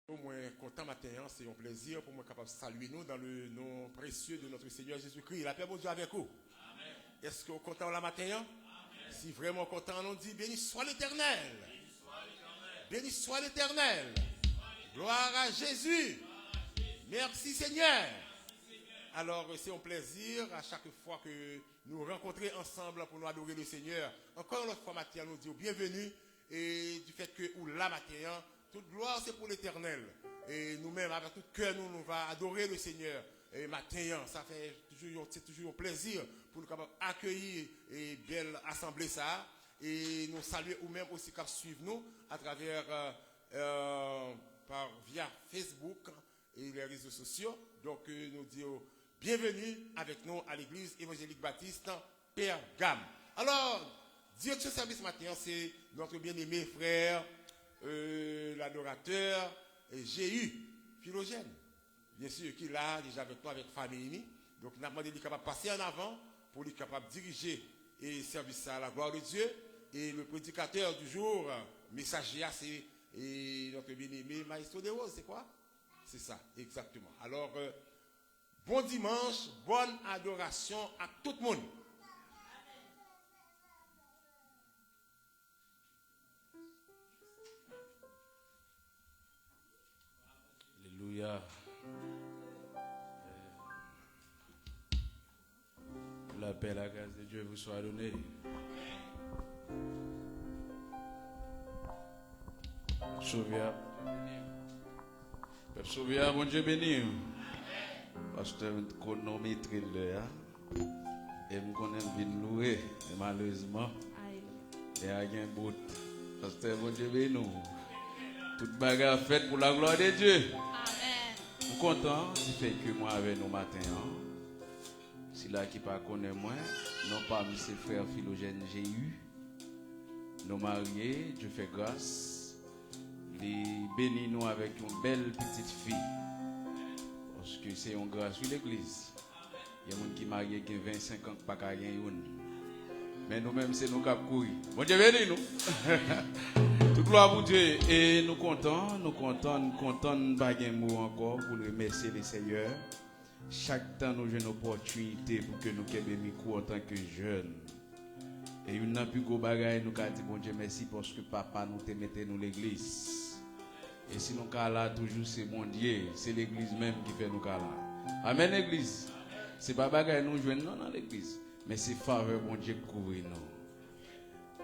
Au moins content matin, c'est un plaisir pour moi capable de saluer nous dans le nom précieux de notre Seigneur Jésus-Christ. La paix de Dieu avec vous. Amen. Est-ce que vous êtes content la matin? Amen. Si vraiment content, on dit béni soit l'Éternel. Béni soit l'Éternel. Gloire à Jésus. Merci Seigneur. Alors c'est un plaisir à chaque fois que nous rencontrons ensemble pour nous adorer le Seigneur. Encore une fois matin, nous disons bienvenue et du fait que la matin, toute gloire c'est pour l'Éternel. Et nous-mêmes, avec tout cœur, nous allons adorer le Seigneur. Et matin, ça fait c'est toujours un plaisir pour nous accueillir et belle assemblée ça. Et nous saluer ou même aussi qui suivent nous à travers via Facebook et les réseaux sociaux. Donc nous disons bienvenue avec nous à l'église évangélique baptiste Pergame. Alors, direction service matin, c'est notre bien-aimé frère, l'adorateur Jéhu Philogène. Bien sûr qu'il a déjà avec toi, avec famille. Donc nous avons demandé qu'il capable de passer en avant pour lui capable de diriger et service à la gloire de Dieu. Et le prédicateur du jour, messager, c'est notre bien-aimé Maestro de Rose, c'est quoi? C'est ça, exactement. Alors, bon dimanche, bonne adoration à tout le monde. Alléluia. La paix, la grâce de Dieu vous soit donnée. Sauver, bon Dieu béni. Pasteur chronomètre là. Et me connais bien louer. Et malheureusement, il y a un bout. Pasteur, bon Dieu béni. Toute bagarre faite pour la gloire de Dieu. Amen. Je suis content du fait que moi avec nous matin. Si là qui pas connaît moi, non pas mes frères Philogène Jéhu. Nous mariés, Dieu fait grâce. Il bénit nous avec une belle petite fille. Parce que c'est une grâce sur l'église. Il y a des gens qui sont mariés qui ont 25 ans qui n'ont pas gagné une. Mais nous-mêmes, c'est nous qui avons couru. Bon Dieu béni nous. Toute gloire pour Dieu. Et nous comptons, nous ne pas gagner mot encore pour remercier le Seigneur. Chaque temps, nous avons une opportunité pour que nous ayons un micro en tant que jeunes. Et il n'y a plus de bagaille, nous avons dit bon Dieu merci parce que papa nous te mettait dans l'église. Et si nous sommes là, toujours c'est bon Dieu, c'est l'église même qui fait nous là. Amen l'église. Ce n'est pas bagaille nous jouons dans l'église, mais c'est faveur bon Dieu qui couvre nous.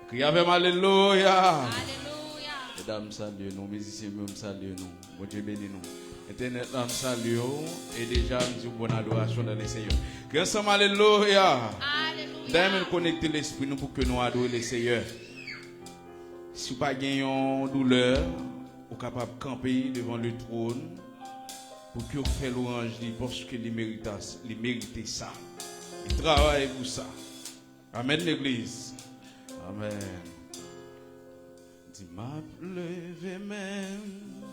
Criez avec alléluia. Alléluia. Mesdames, salut nous, musiciens, même salut nous. Bon Dieu bénis nous. Internet, nous salut et déjà nous disons bonne adoration dans le Seigneur. Criez ensemble alléluia. D'ailleurs, connecter l'esprit nous pour que nous adorions le Seigneur. Si vous n'avez pas de douleur, vous êtes capable de camper devant le trône pour que vous fassiez l'orange parce que il mérite ça. Il travaille pour ça. Amen l'église. Amen. Dis m'a levé même,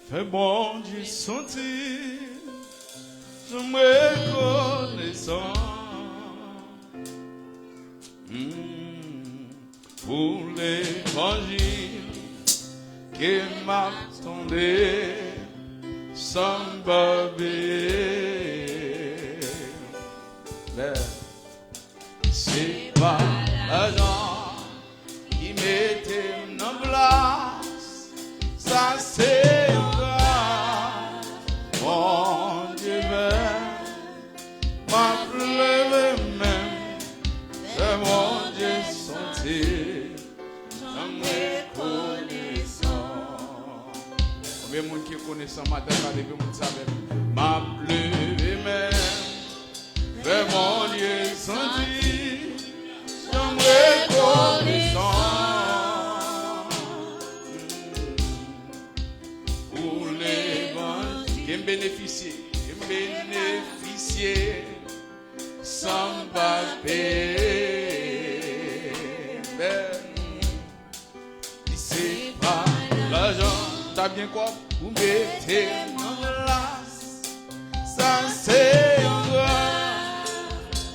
fais bon Dieu sentir, je me reconnaissant. Pour l'évangile qui m'attendait sans babé. C'est pas l'argent qui mettait en place, ça c'est grâce. Mon Dieu m'a levé même, c'est mon Dieu sentir, j'en reconnaissant. Combien de monde qui est connaissant matin, depuis mon savait, m'a levé même, c'est mon Dieu sentir, j'en reconnaissant. Pour l'évangile, qui me bénéficier, sans papier. C'est pas l'argent, t'as bien quoi? Vous mettez en place, ça c'est vrai.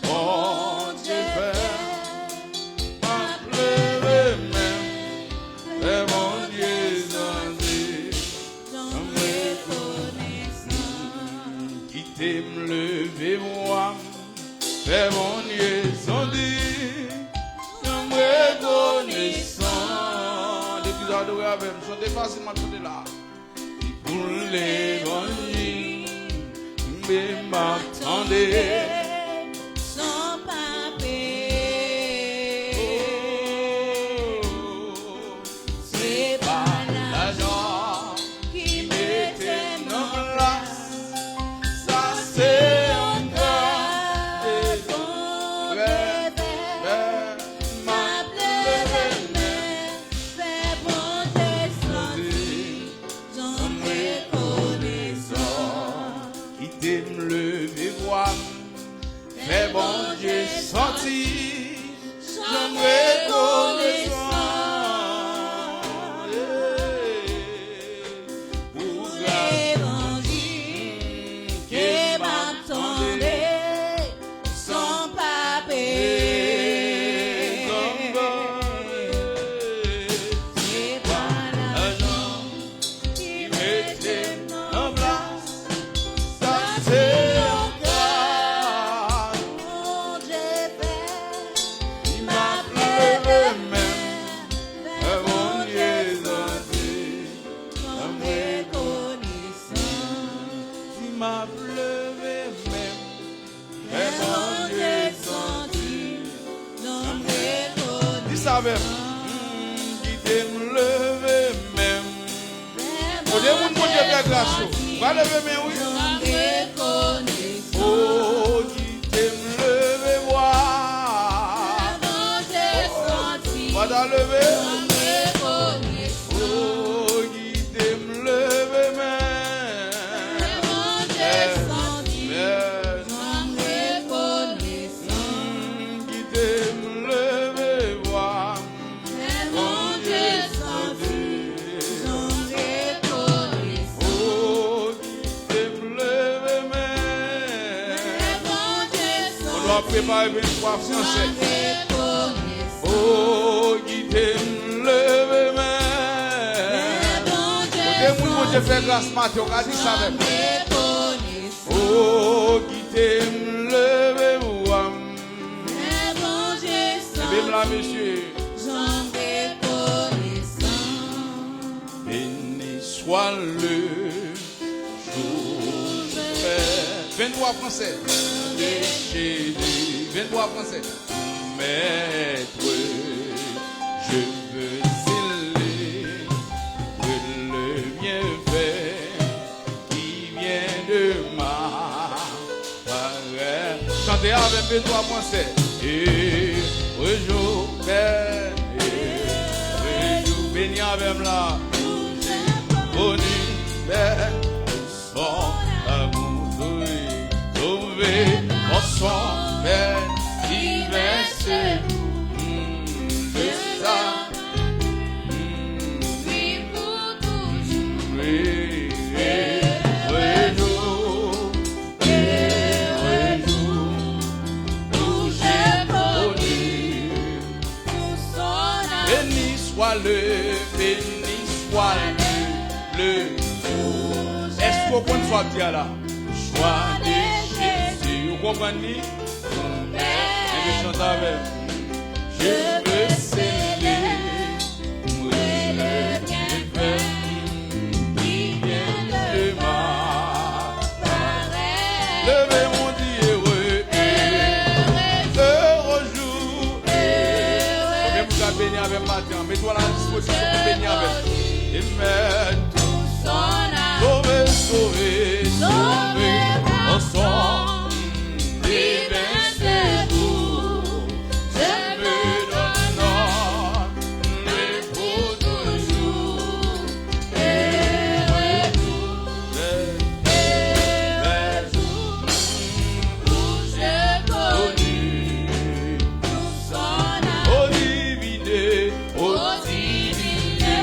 Mon Dieu fait, ma pleure même, c'est mon Dieu. quitter me lever moi, fais mon Dieu sans dire, je me reconnaissant. Depuis adorer avec moi, chantez facilement, chantez là. Pour l'évangile, mais m'attendez. Sans papier, c'est pas l'argent qui mettait en place. Ça c'est un grâce, gars. ma pleine fait bon descendre, j'en reconnaissant. Qui t'aime lever voir, mais bon Dieu senti, j'en reconnaissant. Pour L'évangile qui m'attendait sans papier. C'est pas l'argent qui mettait en place. ça c'est un Mon Dieu fait, il ma m'a pleine pleuré même, fait mon bon Dieu Dieu senti, j'en reconnaissant. il m'a pleuré même, Mon Dieu senti, j'en reconnaissant. il savait, qui t'aime lever même. Au début, mon Dieu fait grâce, va lever même, oui. Oh, qui t'aime lever voir, va dans lever. Oh, qui t'aime lever même. Qui t'aime lever voir. Oh, qui t'aime lever même. On doit préparer 23 français. Oh, qui t'aime lever même. Mon Dieu fait grâce, Mathieu, on a dit ça même. Oh, qui t'aime lever voir. Même là, monsieur. Béni soit le jour. 23 français. Déchédé. 23 français. Maître, je veux sceller le bienfait qui vient de ma parole. Chantez avec 23 français. Et rejour, béni avec là. Connu, son amour, trouvé, en son père, qui verse le sang. Béni soit le est-ce qu'on compte soit bien là? Soit de Jésus, vous comprenez? Je chante avec. Je veux sceller le bienfait qui vient de ma parole. Levez mon Dieu heureux, heureux jour. Combien vous avez béni avec matin? Mets-toi à la disposition pour bénir avec. Et maintenant, sauvé, sauvé, sauvé, ensemble, divin séjour, je me donne le beau toujours, heureux jour, où j'ai connu, au diviné,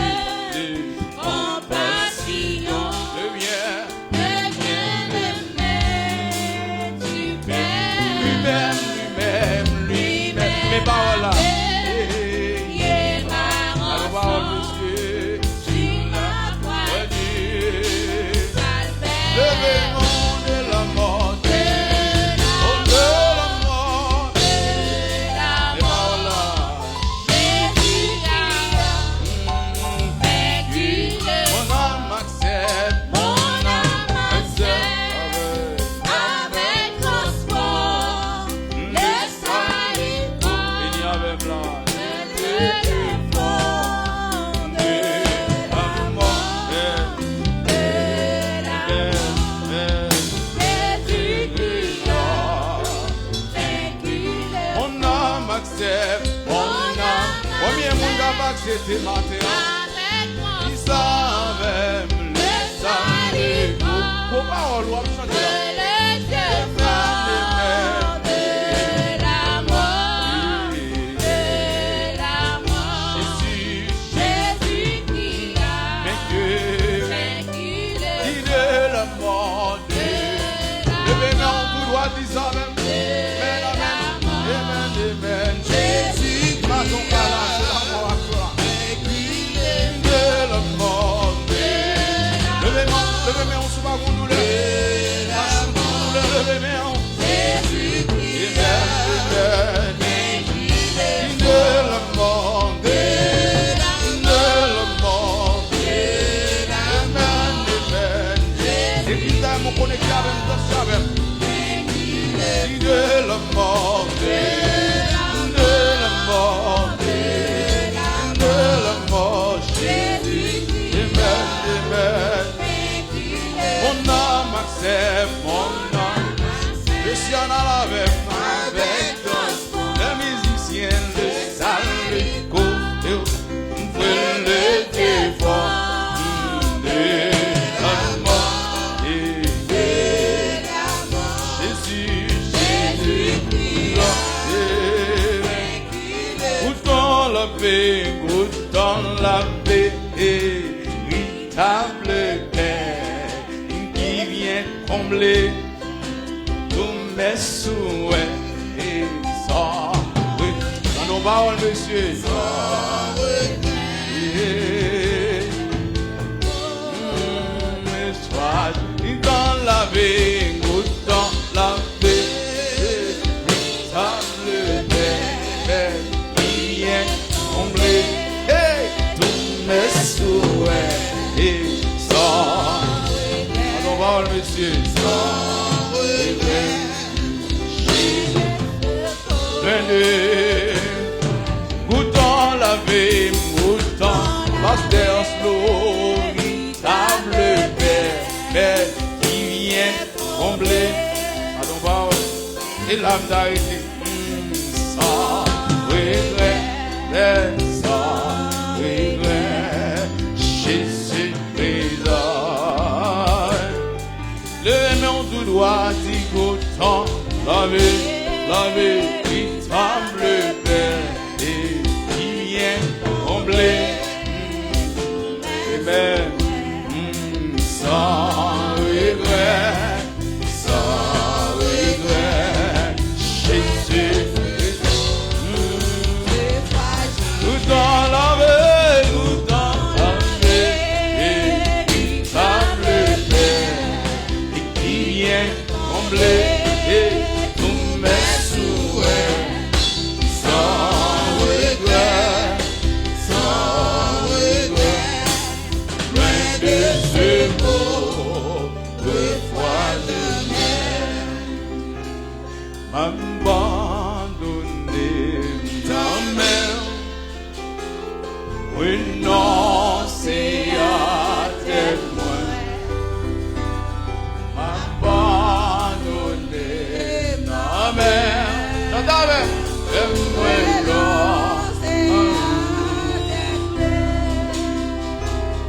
c'était matin. avec mon Il savait me laisser. Pour parole, on va chanter là. le Dieu fort de la mort, Jésus, Jésus qui a vaincu, vaincu le il est le monde. Levez-moi en tout droit, dis amen. Amen, amen. Amen, amen. Jésus, pas ton calage, c'est la mort à toi. Il est le monde. Levez-moi en sous ma douleur. Levez-moi en Jésus qui Amen, amen. Il est le monde. Il est le monde. Amen, amen. Et qui t'aime, on connecte avec nous, danse avec. Il est le monde. Il est le monde. Il est le monde. Jésus. Amen, amen. Mon âme accepte, mon âme. Le ciel en avec toi. Les musiciens, le salut, côté, on peut le défendre. Jésus, Jésus, goûtons la paix, véritable paix qui vient combler tous mes souhaits et ça. Oui, dans nos paroles, monsieur. Sois dans la vie, goûtant la paix, véritable paix qui vient combler tous mes souhaits et ça. Dans nos paroles, monsieur. Goûtant la vie, goûtant la terre véritable paix qui vient combler à nos paroles et l'âme d'arrêter sans regret, sans regret. Jésus présent, le nom du doigt dit goûtant la véritable paix et qui vient combler. Amen. Sans regret, Jésus. Nous dans la veille, véritable paix et qui vient combler tous mes souhaits. Sans regret, loin de ce beau froid de mer, m'abandonner ta main, renoncer à tes points, m'abandonner ta main,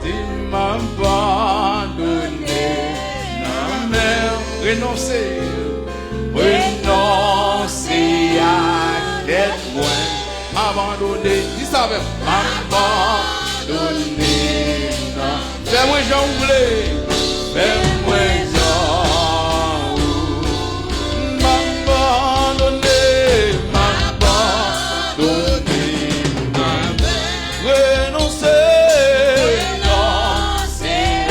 et m'abandonner ta main, renoncer à tes points, m'abandonner, dis ça même, m'abandonner, fais-moi j'en voulais, fais-moi j'en m'abandonner, renoncer à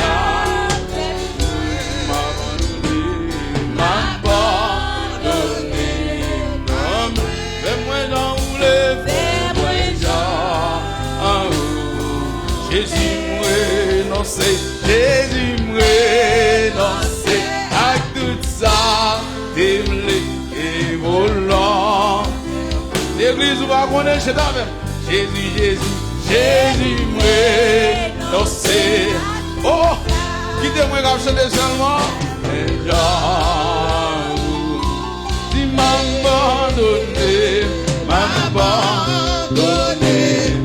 m'abandonner, fais-moi j'en voulais, fais-moi j'en Jésus me renoncer, Jésus me renoncer à tout ça, t'aimer et volant. L'église va connaître chez ta mère. Jésus, Jésus, Jésus me renoncer. Oh, quittez-moi comme chanter seulement. Et si m'abandonner, m'abandonner.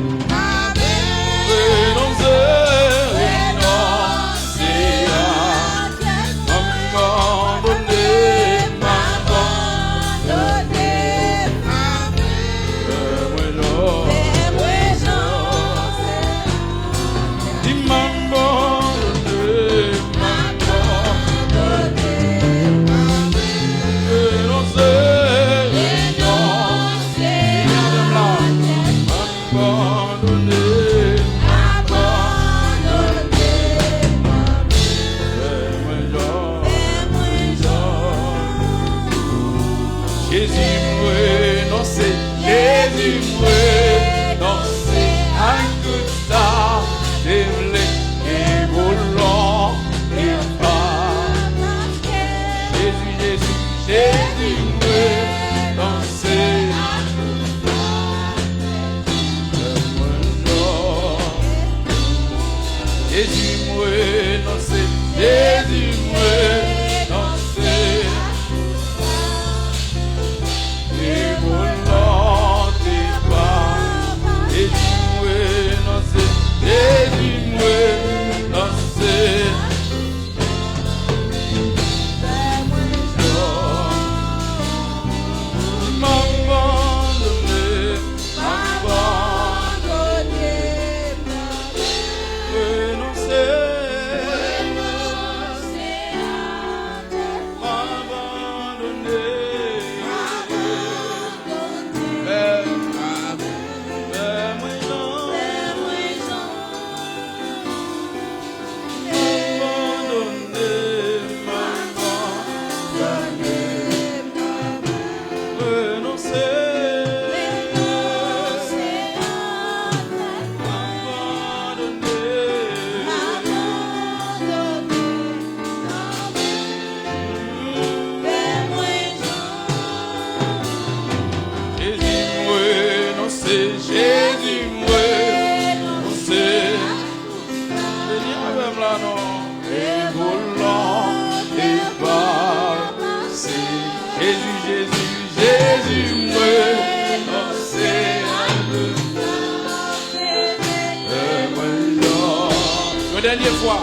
fois.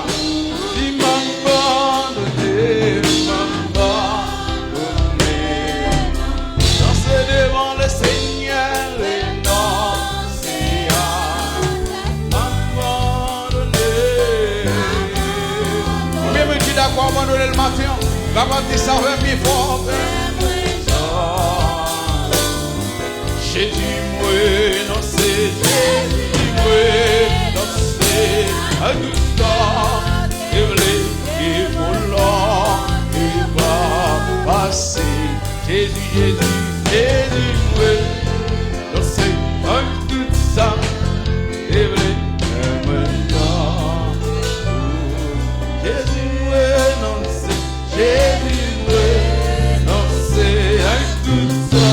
Il m'a abandonné, Dansez devant le Seigneur et dansez à m'abandonner. Combien me dit d'accord abandonner le matin? Capable de savoir mes forces. Jésus, moi, non, c'est Jésus, moi, non, c'est à tout ça. Et volant, et va passer. Jésus, Jésus, Jésus, moi, non, c'est à tout ça. Et maintenant, Jésus, moi, non, c'est Jésus, moi, non, c'est à tout ça.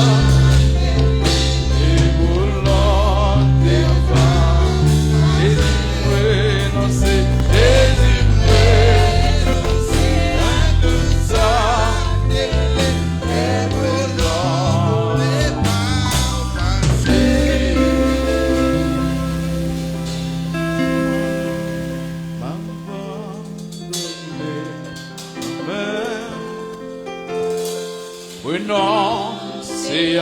Non, c'est à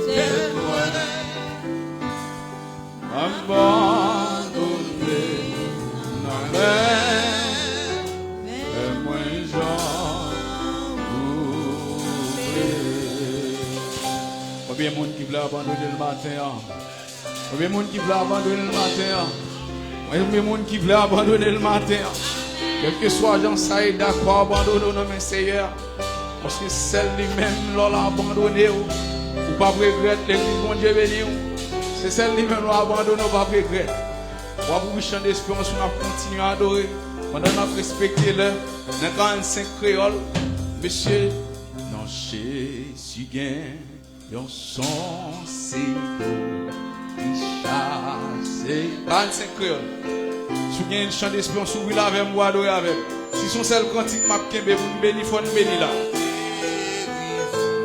témoin, abandonné, non, mais moi j'en oublie. Combien de monde qui veut abandonner le matin? Combien de monde qui veut abandonner le matin? Combien de monde qui veut abandonner le matin? Quel que soit Jean Saïd, d'accord, abandonner nos Seigneur. Parce que celle lui-même, l'on l'a abandonné, ou pas regretter l'église, bon Dieu béni. C'est celle lui-même, l'on l'a abandonné, ou pas regretter. Ou pour le chant d'espérance, on a continué à adorer. Pendant qu'on a respecté le 45 créoles, monsieur, non, Jésus gagne, yon son, c'est beau, il chasse. 45 créoles. Si vous avez un chant d'espérance, vous voulez avec moi, adorer avec. Si son seul cantique m'a kembe, vous nous bénissez, vous nous bénissez là.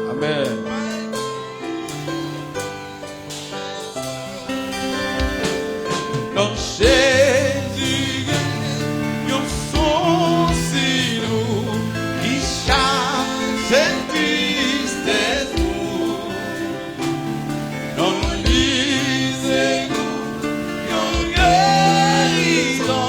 Amen. Dans Jésus, yon son si lourd, qui chasse cette tristesse pour. Dans l'Isée, yon guérison,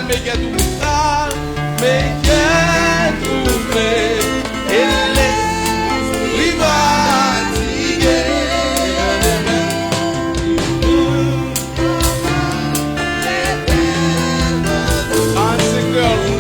make it trouver, et l'esprit fatigué. Dancing girl,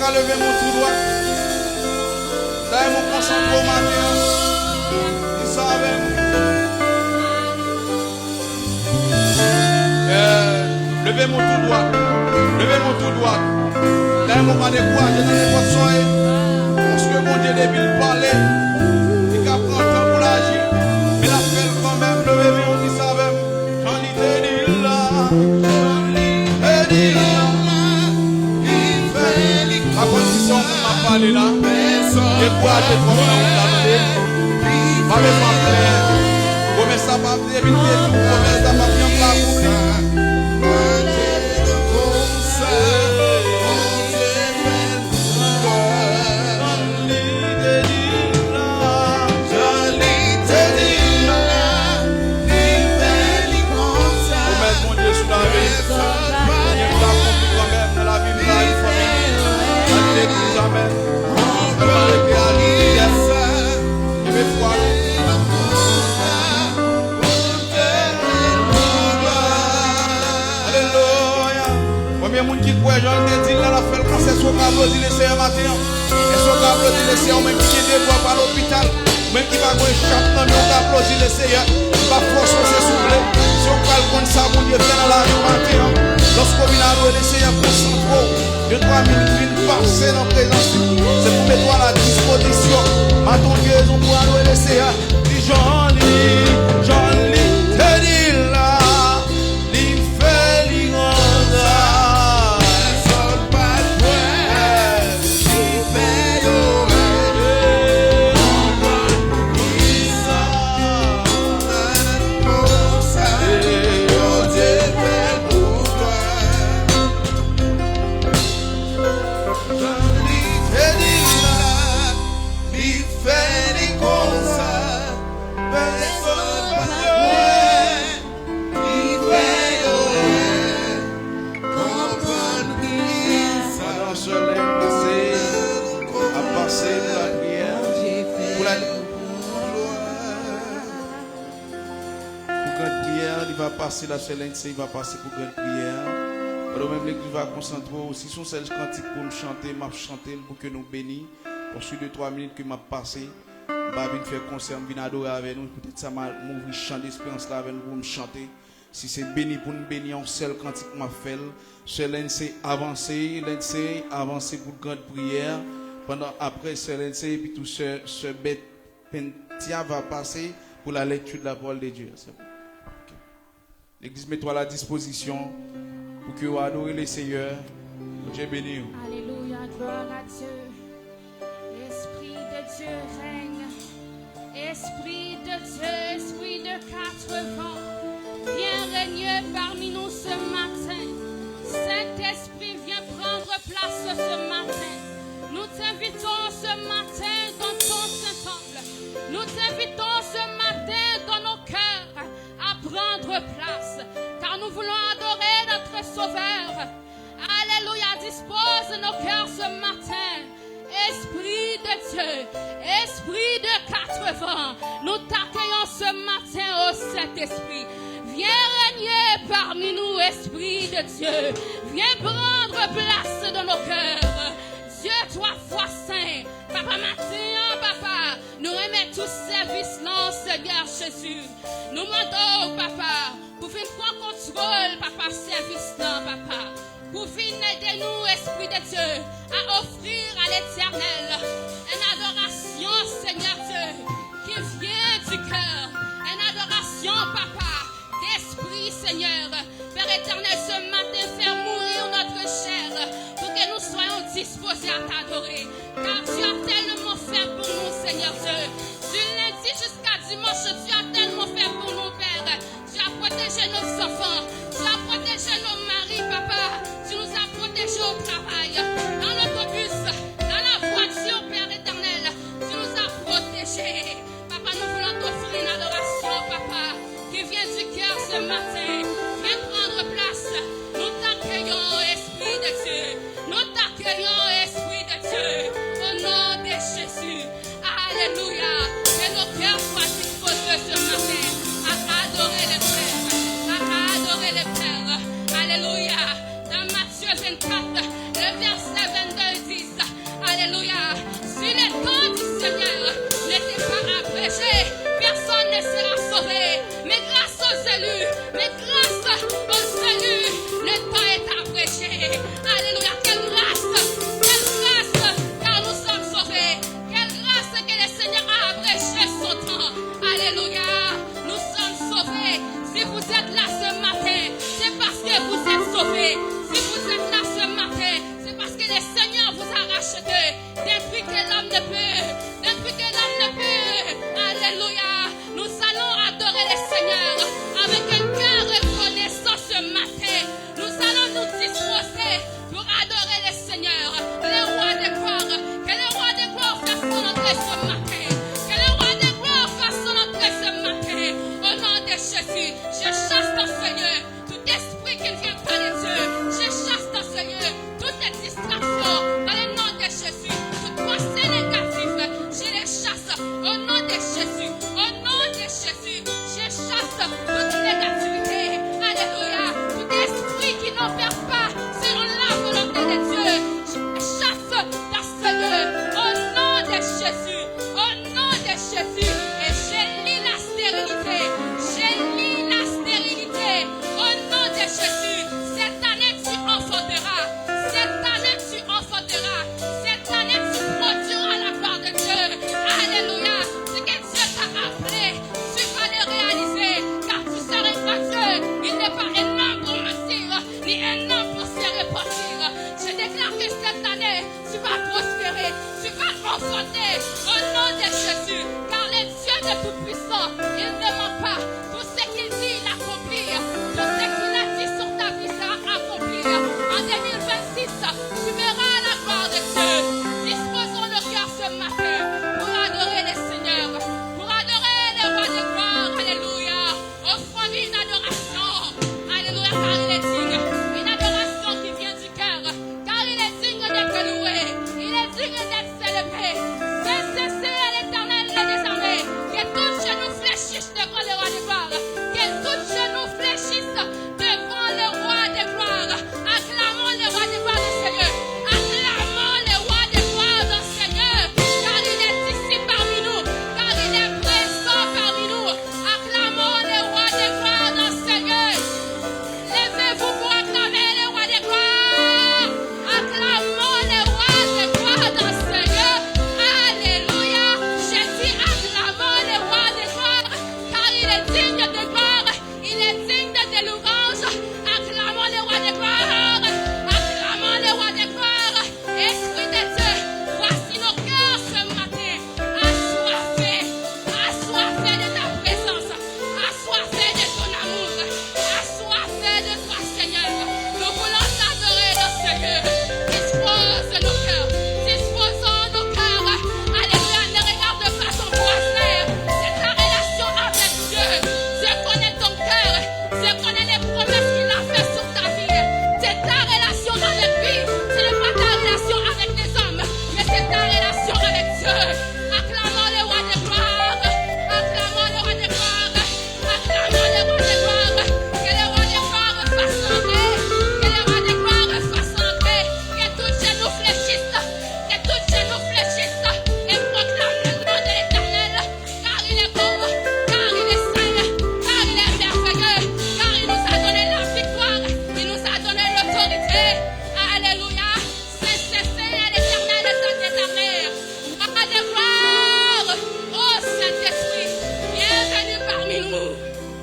qu'à lever mon tout droit. D'ailleurs, mon concentre au matin. Ils savent. Levez mon tout droit. Levez mon tout droit. D'ailleurs, mon pas découragé dans les votre soirée. Parce que mon Dieu, depuis le parler, il a pris un temps pour l'agir. Mais la fait quand même, levez mon qui savent. J'en ai dit là. J'en ai dit là. À condition qu'on m'a parlé là, découragé trop longtemps, pas besoin de faire. Comment ça va bien vite, comment ça va bien pour j'en ai dit là, la fait le cancer, son câble dit laisser un matin. Et son câble dit laisser, ou même qui est des doigts par l'hôpital, même qui va gagner chaque temps, mais on câble dit laisser, il va forcer ses souffler. Si on parle comme ça, mon Dieu, fait dans la rue matin. Lorsqu'on vient à laisser un concentré, 2-3 minutes, passer dans la présence, c'est pour mettre à la disposition. Ma ton Dieu, on doit nous laisser. Dis j'en lis, te dis là, il fait l'ignorance. Passer la seule il va passer pour grande prière. Alors même l'église va concentrer aussi sur celle cantique pour nous chanter, m'a chanter pour que nous bénissons. Pour ces 2-3 minutes que m'a passé, va venir faire concert, venir adorer avec nous. Peut-être ça m'a m'ouvrir chant d'espérance là avec nous pour me chanter. Si c'est béni pour nous bénir, on seul cantique m'a fait. Seul c'est avancer, avancer pour grande prière. Pendant après seul c'est puis tout ce bête pentia va passer pour la lecture de la parole de Dieu. L'église met-toi à la disposition pour que vous adorez le Seigneur. Dieu béni. Alléluia, gloire à Dieu. L'Esprit de Dieu règne. Esprit de Dieu, Esprit de 4 vents, viens régner parmi nous ce matin. Saint-Esprit, viens prendre place ce matin. Nous t'invitons ce matin dans ton Saint-Temple. Nous t'invitons ce matin dans nos cœurs à prendre place, car nous voulons adorer notre Sauveur. Alléluia, dispose nos cœurs ce matin. Esprit de Dieu, Esprit de 4 vents, nous t'accueillons ce matin au Saint-Esprit. Viens régner parmi nous, Esprit de Dieu. Viens prendre place dans nos cœurs. Dieu, toi, foi saint, Papa, matin, Papa, nous remettons tout service là, Seigneur Jésus. Nous demandons, Papa, pour venir prendre contrôle, Papa, service là, Papa. Pour venir aider nous, Esprit de Dieu, à offrir à l'Éternel une adoration, Seigneur Dieu, qui vient du cœur. Une adoration, Papa, d'esprit, Seigneur. Père éternel, ce matin, faire mourir notre chair pour que nous soyons disposés à t'adorer. Car tu as tellement fait pour nous, Seigneur Dieu. Du lundi jusqu'à dimanche, tu as tellement fait pour nous, Père. Tu as protégé nos enfants. Tu as protégé nos maris, Papa. Tu nous as protégés au travail, dans l'autobus, dans la voiture, Père éternel. Tu nous as protégés. Papa, nous voulons t'offrir une adoration, Papa, qui vient du cœur ce matin. Viens prendre place. Nous t'accueillons, Esprit de Dieu. Nous t'accueillons, Esprit de Dieu. Au nom entrée ce matin. Que le roi des gloires fasse son entrée ce matin. Au nom de Jésus, je chasse ton Seigneur tout esprit qui ne vient pas de Dieu. Je chasse ton Seigneur toute distraction dans le nom de Jésus. Toute pensée négative, je les chasse au nom de Jésus. Au nom de Jésus, je chasse toute négativité. Alléluia. Tout esprit qui n'opère pas selon la volonté de Dieu, je chasse ton Seigneur au nom de Jésus. Au nom de Jésus. Et je lis la stérilité. Je lis la stérilité. Au nom de Jésus. Cette année, tu enfanteras. Cette année, tu enfanteras. Cette année, tu produiras la gloire de Dieu. Alléluia. Ce que Dieu t'a appelé, tu vas le réaliser. Car tu seras pas Dieu. Il n'est pas un homme pour mentir, ni un homme pour se repentir. Je déclare que cette année, tu vas prospérer. Tu vas enfanter au nom de Jésus. Car le Dieu de Tout-Puissant, il ne ment pas. Tout ce qu'il dit, il accomplit. Tout ce qu'il a dit sur ta vie sera accompli. En 2026, tu verras la gloire de Dieu. Disposons nos cœurs ce matin pour adorer le Seigneur, pour adorer le roi de gloire. Alléluia. Offrons-lui une adoration. Alléluia, car il est digne. Une adoration qui vient du cœur. Car il est digne d'être loué. Il est digne d'être célébré. C'est à l'Éternel le désarmé. Que tout genou fléchisse devant le roi de gloire. Que tout genou fléchisse devant le roi de gloire. Acclamons le roi de gloire du Seigneur. Acclamons le roi de gloire du Seigneur. Car il est ici parmi nous. Car il est présent parmi nous. Acclamons le roi de gloire du Seigneur. Levez-vous pour acclamer le roi de gloire. Acclamons le roi de gloire du Seigneur. Alléluia. Je dis acclamons le roi de gloire. Car il est digne de gloire. Il est digne de louange. Acclamons le roi de gloire. Acclamons le roi de gloire. Esprit de Dieu, voici nos cœurs ce matin. Assoiffés de ta présence. Assoiffés de ton amour. Assoiffés de toi, Seigneur. Nous voulons t'adorer, le Seigneur. Dispose nos cœurs. Disposons nos cœurs. Alléluia. Ne regarde pas ton voisin. C'est ta relation avec Dieu. Dieu connaît ton cœur. Dieu connaît les promesses qu'il a faites sur ta vie. C'est ta relation avec lui. Ce n'est pas ta relation avec les hommes, mais c'est ta relation avec Dieu. Acclamons le roi de gloire. Acclamons le roi de gloire. Acclamons le roi de gloire. Que le roi de gloire fasse entrer. Que le roi de gloire fasse entrer. Que tout genou fléchisse. Que tout genou fléchisse. Et proclame le nom de l'Éternel. Car il est bon. Car il est saint. Car il est merveilleux. Car il nous a donné la victoire. Il nous a donné l'autorité. Alléluia. C'est à l'Éternel de Saint-Éternel. Roi de gloire. Oh Saint-Esprit. Bienvenue parmi nous.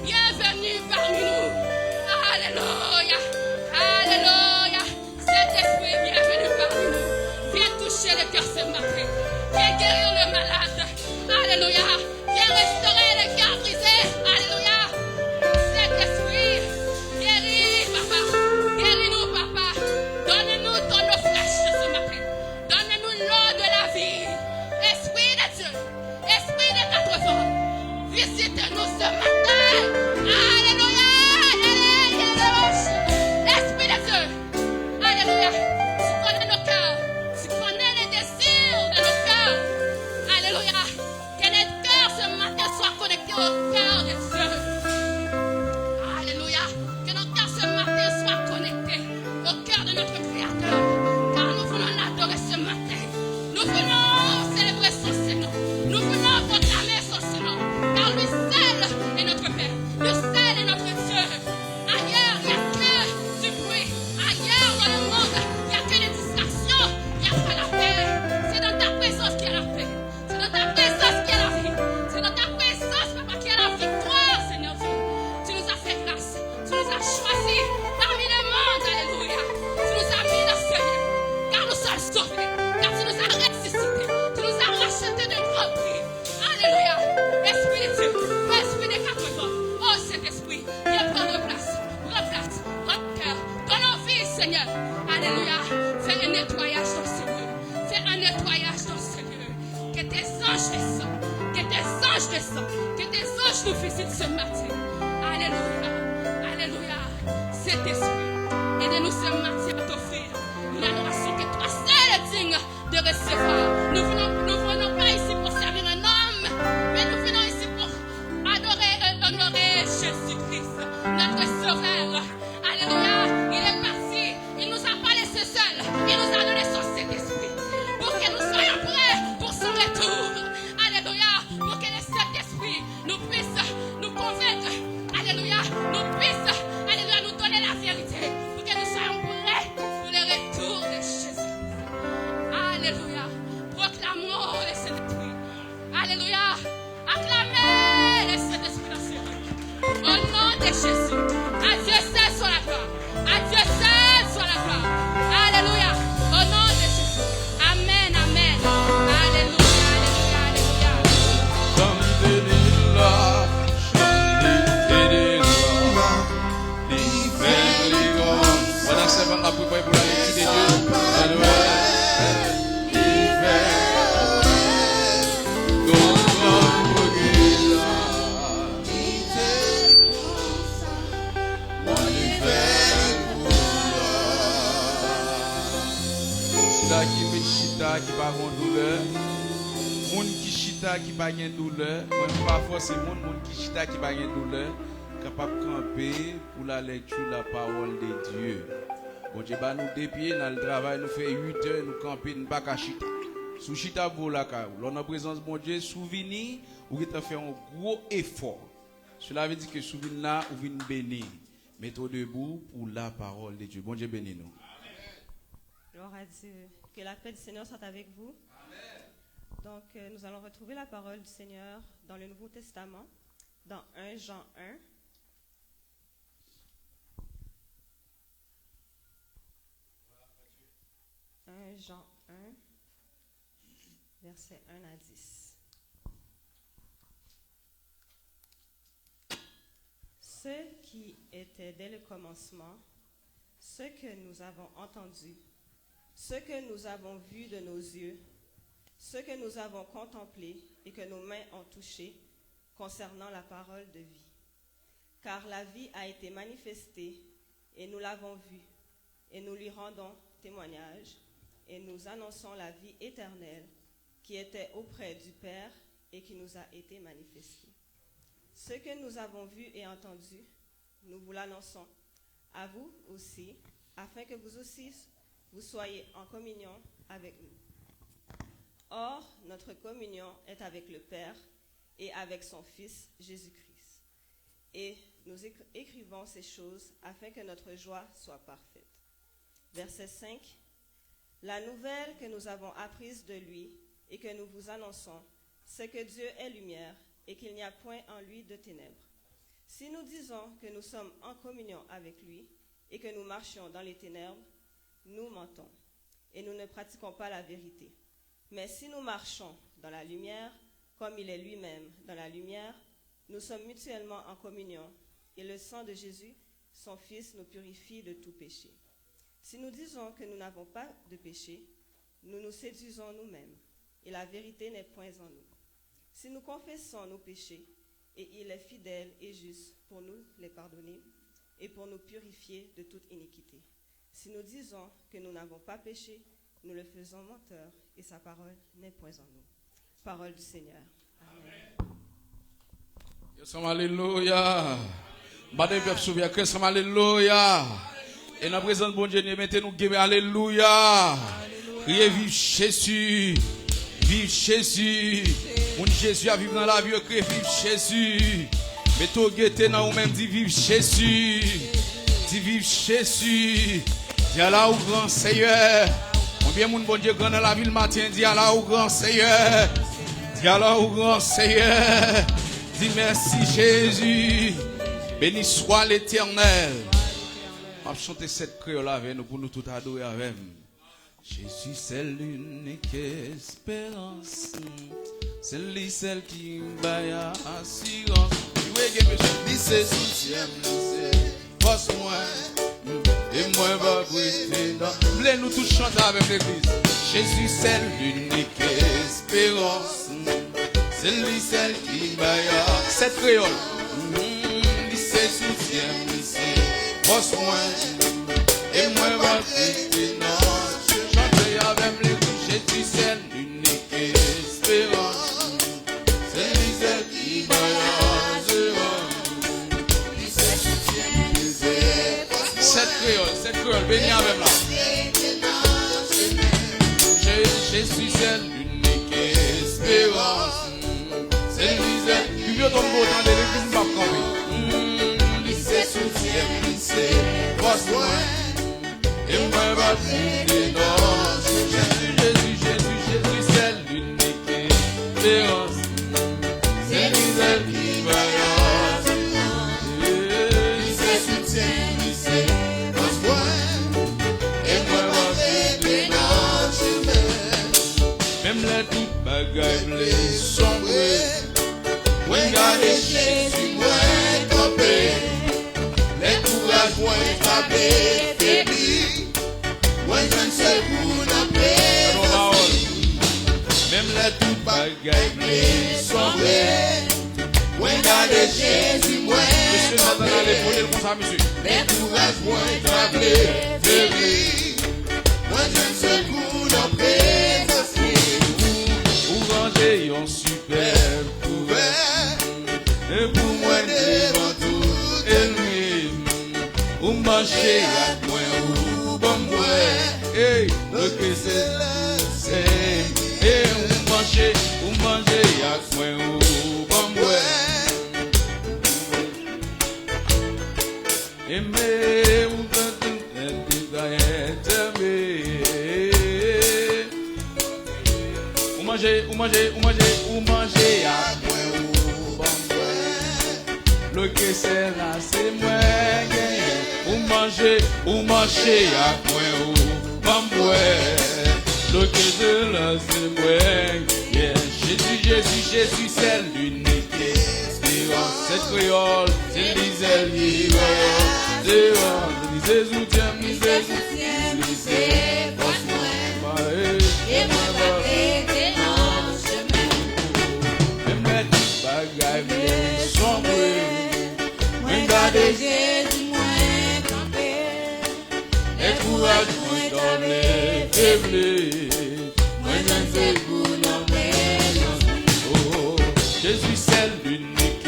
Bienvenue parmi nous. Alléluia. Alléluia. Saint-Esprit, bienvenue parmi nous. Viens toucher le cœur ce matin. Viens guérir le malade. Alléluia. Viens restaurer le cœur brisé. Alléluia. Saint-Esprit, guéris, papa. Guéris-nous, papa. Donne-nous ton eau fraîche ce matin. Donne-nous l'eau de la vie. Esprit de Dieu. Esprit de notre vent. Visite-nous ce matin. Alléluia. Esprit de Dieu. Alléluia. Tu connais nos cœurs. Tu connais les désirs de nos cœurs. Alléluia. Que notre cœur ce matin soit connecté au cœur de Dieu. Alléluia. Que notre cœur ce matin soit connecté au cœur de notre Créateur. Car nous voulons l'adorer ce matin. Nous voulons célébrer son Seigneur. Nous voulons proclamer son Seigneur. Car lui seul est notre Père. Lui seul anges descendent. Que tes anges descendent. Que tes anges nous visitent ce matin. Alléluia. Alléluia. Saint-Esprit, aidez-nous ce matin à t'offrir une adoration que toi seul es digne de recevoir. Nous venons pas ici pour servir un homme, mais nous venons ici pour adorer et honorer Jésus-Christ, notre Sauveur. Alléluia. Il est parti. Il nous a pas laissés seuls. Il nous a donné son Saint-Esprit pour que nous soyons prêts pour son retour. Alléluia. Pour que le Saint-Esprit nous puisse nous convaincre. Alléluia. Nous puisse, alléluia, nous donner la vérité. Pour que nous soyons prêts pour le retour de Jésus. Alléluia. Proclamons le Saint-Esprit. Alléluia. Acclamez le Saint-Esprit dans ce lieu. Au nom de Jésus. À Dieu seul soit la gloire. À Dieu seul soit la gloire. Alléluia. Au nom de Jésus. Amen. Amen. Alléluia. Alléluia. Alléluia. Pendant 7 ans, on a préparé pour la lecture de Dieu. Alléluia. Qui pas de douleur, moun qui chita qui pas de douleur, moi pas forcer moun qui chita qui pas de douleur, capable camper pour la lecture de la parole de Dieu. Bon Dieu ba nous deux pieds dans le travail, nous fait 8 heures, nous camper, nous pas ka chita. Sous chita pour la ka, l'on en présence bon Dieu, souvenir ou qui t'a fait un gros effort. Cela veut dire que souvenir là ou vinn bénir. Mettez debout pour la parole de Dieu. Bon Dieu bénis nous. Gloire à Dieu. Que la paix du Seigneur soit avec vous. Amen. Donc, nous allons retrouver la parole du Seigneur dans le Nouveau Testament, dans 1 Jean 1. 1 Jean 1, versets 1 à 10. Ce qui était dès le commencement, ce que nous avons entendu, ce que nous avons vu de nos yeux, ce que nous avons contemplé et que nos mains ont touché concernant la parole de vie. Car la vie a été manifestée et nous l'avons vue et nous lui rendons témoignage et nous annonçons la vie éternelle qui était auprès du Père et qui nous a été manifestée. Ce que nous avons vu et entendu, nous vous l'annonçons à vous aussi, afin que vous aussi vous soyez en communion avec nous. Or, notre communion est avec le Père et avec son Fils Jésus-Christ. Et nous écrivons ces choses afin que notre joie soit parfaite. Verset 5. La nouvelle que nous avons apprise de lui et que nous vous annonçons, c'est que Dieu est lumière et qu'il n'y a point en lui de ténèbres. Si nous disons que nous sommes en communion avec lui et que nous marchions dans les ténèbres, nous mentons et nous ne pratiquons pas la vérité. Mais si nous marchons dans la lumière, comme il est lui-même dans la lumière, nous sommes mutuellement en communion et le sang de Jésus, son Fils, nous purifie de tout péché. Si nous disons que nous n'avons pas de péché, nous nous séduisons nous-mêmes et la vérité n'est point en nous. Si nous confessons nos péchés, et il est fidèle et juste pour nous les pardonner et pour nous purifier de toute iniquité. Si nous disons que nous n'avons pas péché, nous le faisons menteur et sa parole n'est point en nous. Parole du Seigneur. Amen. Alléluia. Badé peuple souviens que ça alléluia. Et dans la présence de bon Dieu, mettez-nous alléluia. Criez vive Jésus. Vive Jésus. Mon Jésus a vécu dans la vie, criez vive Jésus. Mettez-vous guetter dans vous-même, dit vive Jésus. Dit vive Jésus. Dis Allah au grand Seigneur. Combien mon bon Dieu grand dans la ville matin, dis Allah au grand Seigneur. Dis Allah au grand Seigneur. Dis merci Jésus. Béni soit l'Éternel. On va chanter cette créole avec nous pour nous tout adorer avec nous. Jésus c'est l'unique espérance. C'est lui celle qui baille assurance. Lui c'est soutien, c'est force moi. Et moi va briller dans. Voulez-nous tous chanter avec l'église. Jésus c'est l'unique espérance. c'est lui celle qui baille. Cette créole. C'est soutien, c'est force moins. Et moi, va crier non. Chantez avec les bouches, Jésus, c'est l'unique espérance. C'est lui celle qui baille. Cette créole, béni avec moi. Jésus, c'est l'unique espérance. C'est lui celle qui vient ton beau temps de l'église, m'a camper. C'est soutien, c'est force loin. Et moi, va crier non. Jésus, c'est l'unique espérance. C'est lui celle qui baille. Les sombrer, regarder Jésus moins campé, les courages moins frappés, faiblis, moins je ne sais où n'a pas. Même les toutes bagailles les sombrer, regarder Jésus moins campé, les courages moins frappés, faiblis, moins je ne sais où n'a pas. Un super couvert et pour moi devant tout ennemi ou marcher à moi ou bon moi et le que c'est et ou manger à moi ou bon moi et mais ou ou manger à moi ou bon moi. Le que c'est là, c'est moi gagné. Ou manger à moi ou bon moi. Le que c'est là, c'est moi gagné. Jésus, c'est l'unique espérance. Cette créole, c'est l'Israël, c'est soutien, c'est force moi. Et moi, regardez Jésus moins campé, et courage moins dans les faiblés, moins je ne sais où nommer. Oh, Jésus c'est l'unique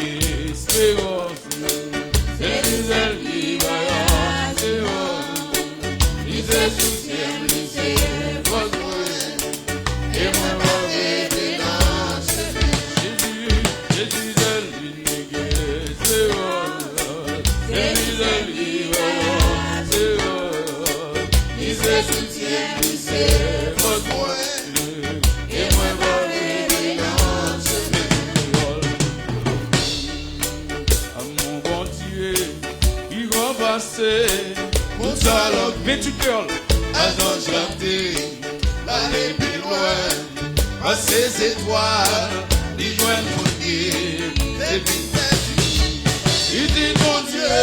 espérance, c'est lui qui va il se soutient, il se force, et moi va aider dans ce Jésus c'est l'unique espérance. C'est soutien, c'est votre moi. Et moi, va dans ce à mon bon Dieu, il va passer pour ça, l'autre 28 girls. Attends, chanter, l'aller plus loin, passer ses étoiles, les joindre mon Dieu, les il dit mon Dieu,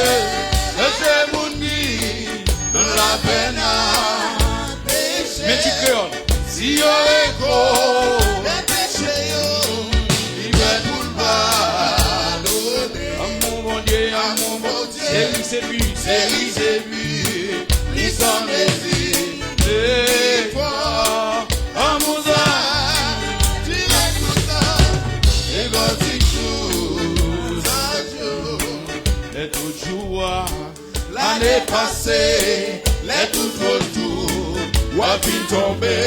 c'est mon vie, dans la peine à pécher. Mais tu cœur, si on est gros, les péchés, il va tout pardonner. À mon bon Dieu, c'est lui, lui sans désir. Et toi, à mon âme, tu es tout ça, et quand tu cours un jour, et toujours, l'année passée, les tout autour, wapin tombé,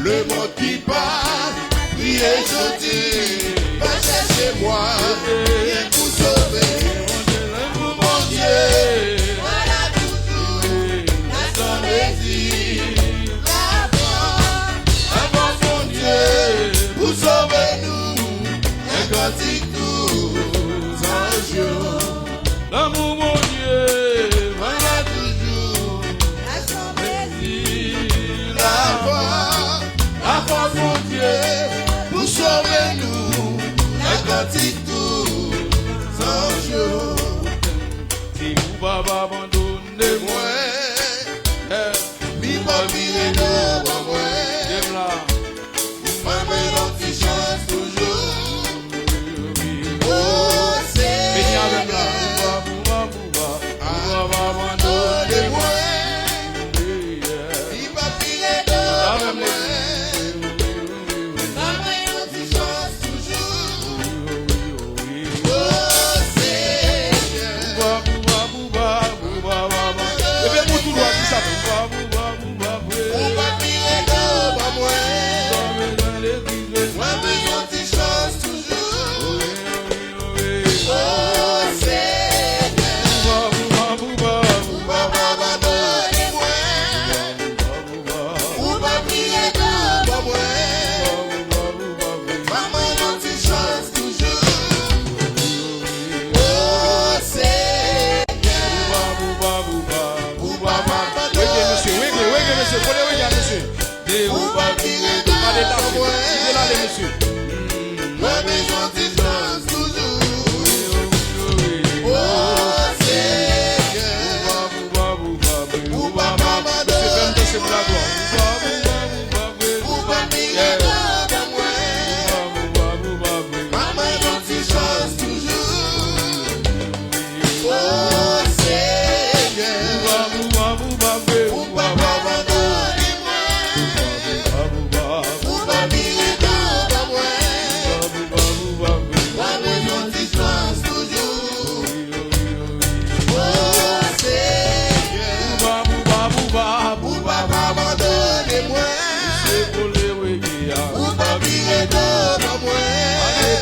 le monde qui parle, priez jeudi, va chercher moi, viens pour sauver, mon Dieu, voilà toujours, la son désir, avant mon Dieu, pour sauver nous, un cantique tous un jour, l'amour mon Dieu, voilà toujours, la son désir, la force mon Dieu, pour sauver nous, un cantique tous un jour. Si vous papa abandonnez moi, mi famille nous moi, vous m'avez l'anti chance toujours.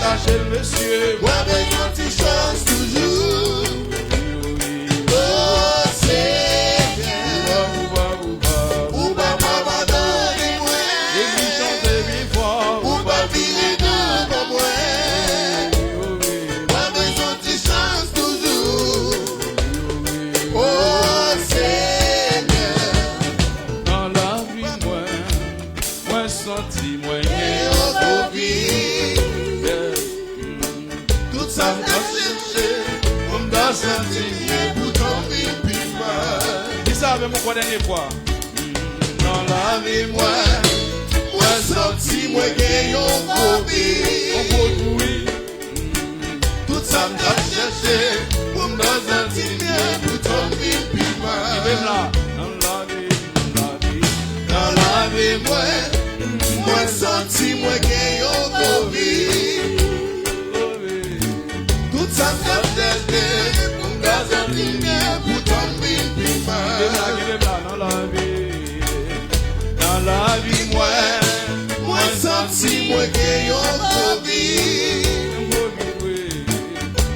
cacher le monsieur. Moi, besoin de chance toujours. Oh, Seigneur. Ou pas m'abandonner, moi. Ou pas virer devant moi. Moi, besoin de chance toujours. Oh, Seigneur. Dans la vie, moi senti, moi Et on vit. Tout ça me cherché. On me donne sentir pour tomber plus mal. Dis ça avec moi pour la dernière fois. Dans la vie, moi senti, moi gagne un gros vie. Tout ça me cherché. On me donne sentir pour tomber plus mal. Même là, dans la vie, Dans la vie, moi senti, moi gagne un gros vie. Tout ça me cherché. On me donne sentir pour tomber plus mal. dans la vie, Moi senti, moi gagne un gros vie.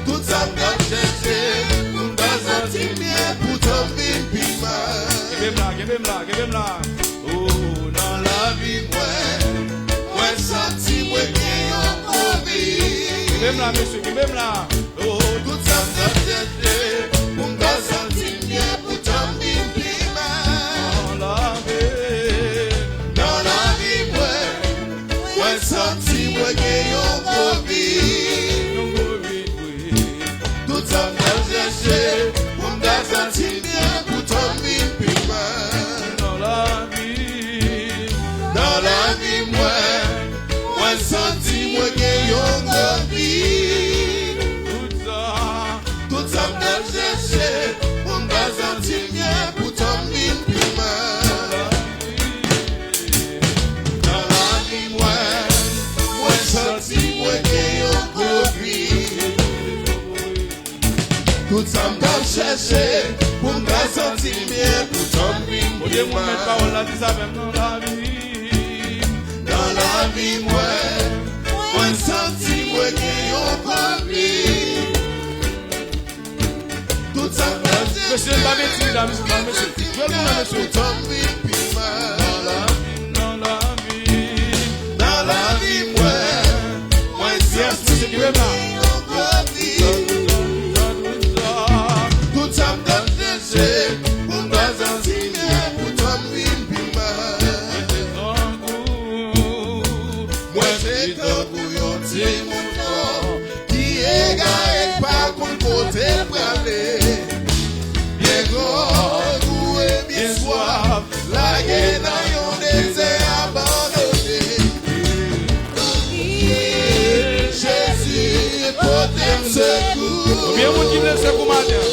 Tout ça me cherché. On me donne sentir pour tomber plus mal. Give him là. Oh, dans la vie, moi senti, moi gagne un gros vie. Give him là, monsieur, give him là. Oh, tout ça me cherché. On me donne sentir pour tomber plus mal. Dans la vie, Dans la vie, moi senti, moi gagne un gros vie. Tout ça me cherché. On me donne sentir pour tomber plus mal. dans la vie, Dans la vie, moi senti, moi gagne un gros vie. tout ça, Tout ça me cherché, on me sentir bien pour tomber plus mal. Dans la vie, moi senti, moi gagne un gros vie. Tout ça me cherché, on me sentir bien pour tomber au lieu plus de mettre mal. parole là, dis ça même dans la vie. Dans la vie, moi senti, moi gagne un gros vie. Tout ça me Monsieur, pas métier, là, monsieur, pas monsieur. Je veux le monsieur. pour tomber plus mal. Dans la vie, Dans la vie, moi senti, monsieur, moi give him là. gagne un gros vie. Tout ça me cherché, on me sentir bien pour tomber plus mal. Moi j'ai un bouillon de mouton qui est garé par contre côté bralé. Bien gros, goût et bien soif, la guerre dans un désert abandonné. Jésus, portez secours. Bien, mon qui me laisse pour matin.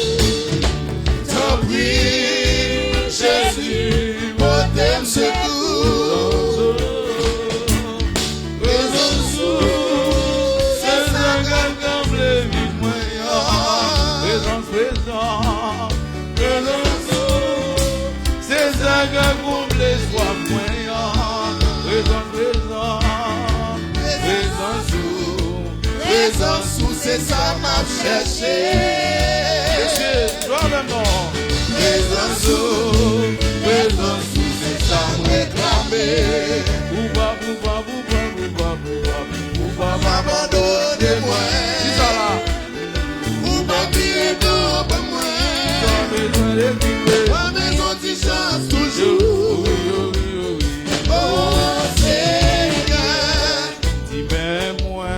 T'en prie, Jésus, portez secours. Raison sous, c'est ça Comme les vies moyens. Présence, c'est ça que comme les soirs moyens. Raison sous, c'est ça m'a cherché. Monsieur, toi même non. Raison sous, c'est ça m'a réclamé. M'abandonnez-moi. C'est ça là. Ou pas virer devant moi. Moi, besoin de chance toujours. Oh Seigneur, Dis même moi.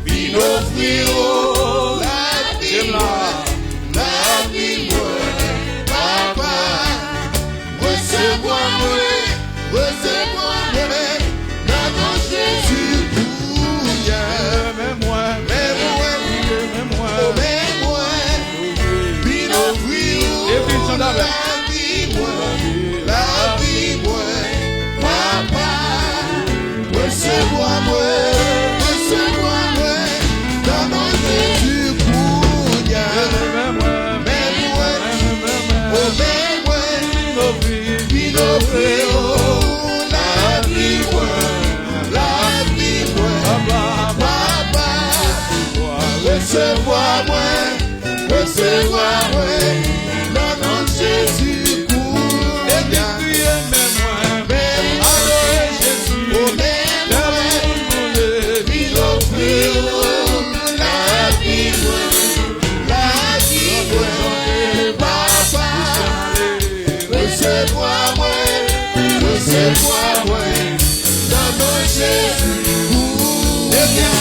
vine offrir la vie, moi, papa. Recevez-moi, dans ton Jésus pour bien. Même moi. Vine offrir la vie, moi, papa. Recevez-moi, dans mon Recevoir-moi, recevoir-moi, dans nom de Jésus, cours. Et puis crier, mais moi, adorer Jésus, Oh, mais moi, il offrir la vie, la vie, papa. Recevoir-moi, recevoir-moi, dans nom de Jésus, cours. et puis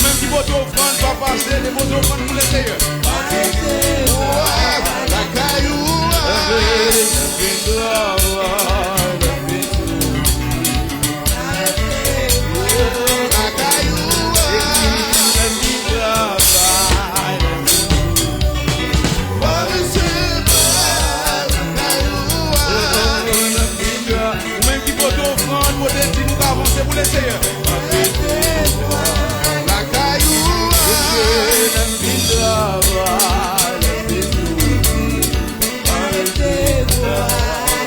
même si votre offrande va passer, les vos offrandes pour le Seigneur. La caillou. Même si votre offrande, vous êtes dit, nous avancer pour le Seigneur. La caillou.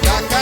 La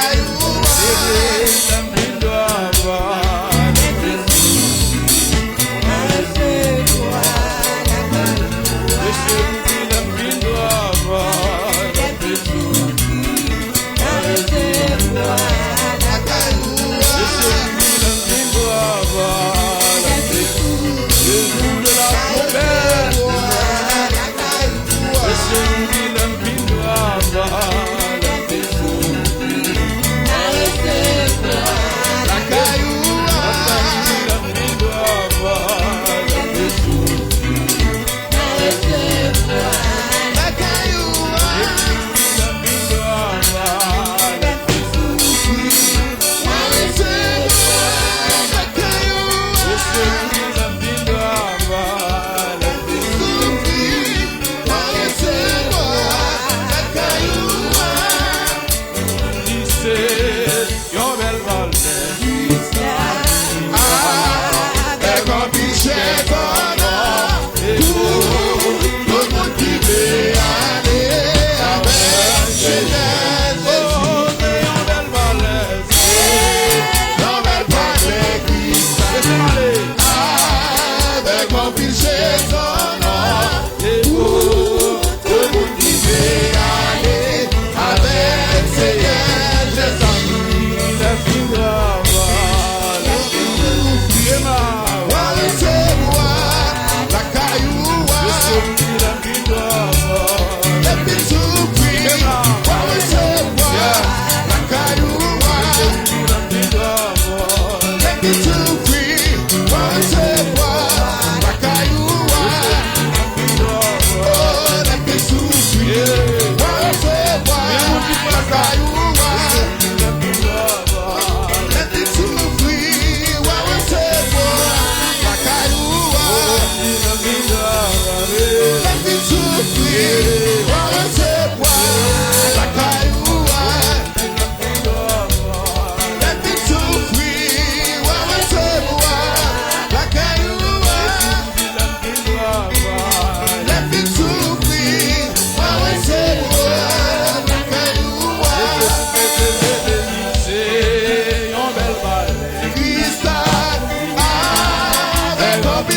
Let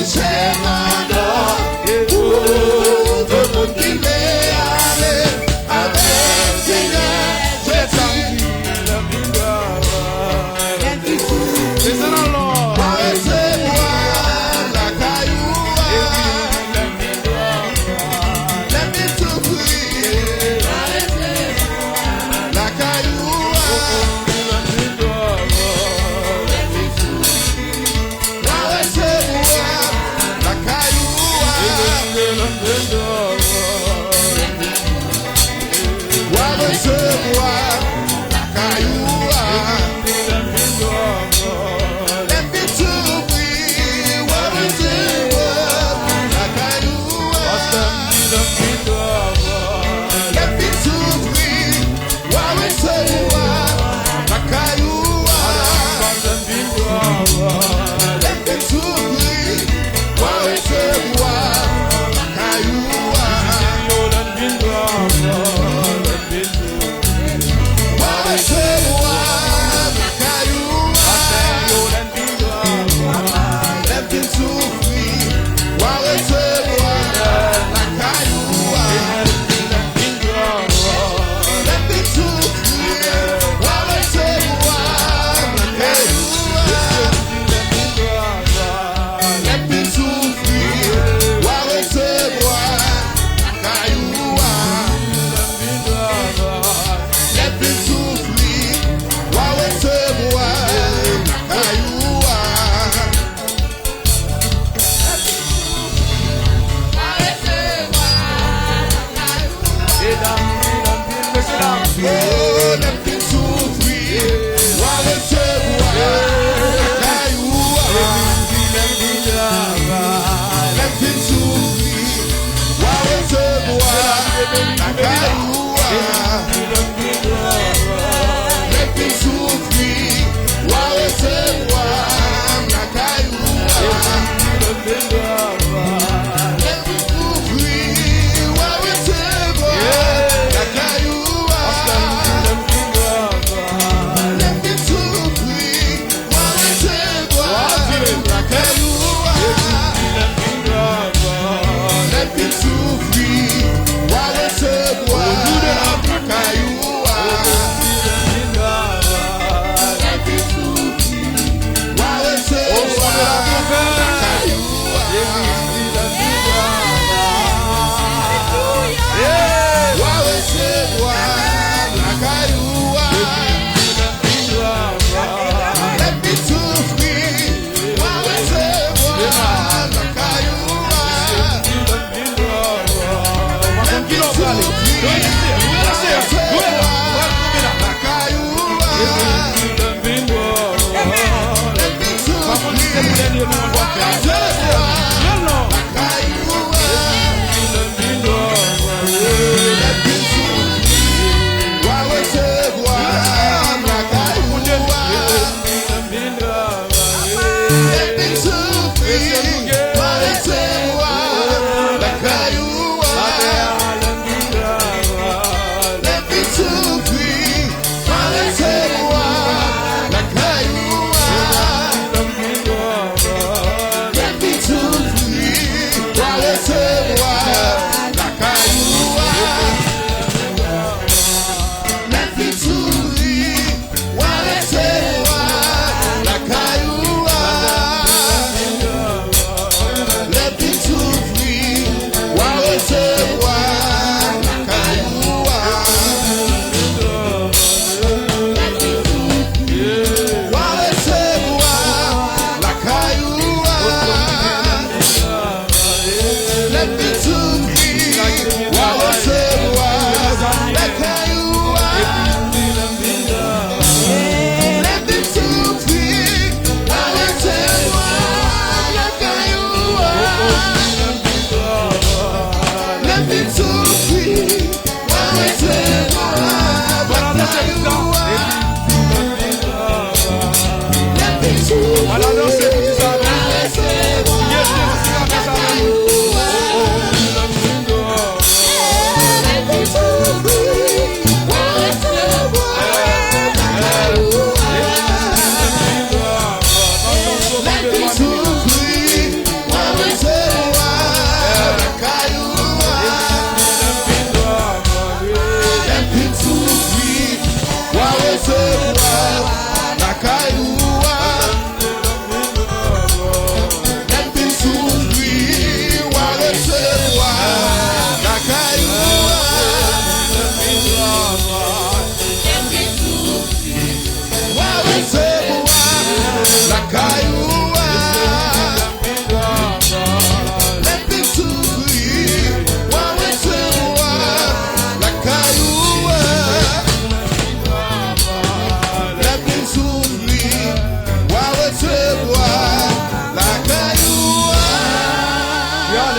me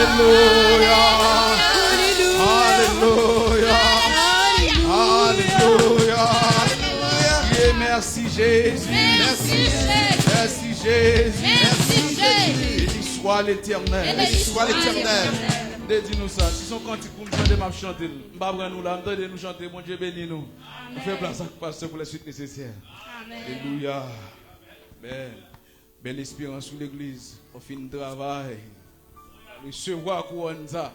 Alléluia. Alléluia. Alléluia. Dieu, merci Jésus. Merci Jésus. Merci Jésus. Merci Jésus. Béni soit l'Éternel. Béni soit l'Éternel. Dis-nous ça. Si son cantique pour nous chanter, m'a chanter. M'abra nous là, m'entendez nous chanter. Mon Dieu bénis nous. On fait place à pasteur pour la suite nécessaire. Amen. Alléluia. Amen. Belle espérance sur l'église. On fait un travail. Recevoir couronne ça.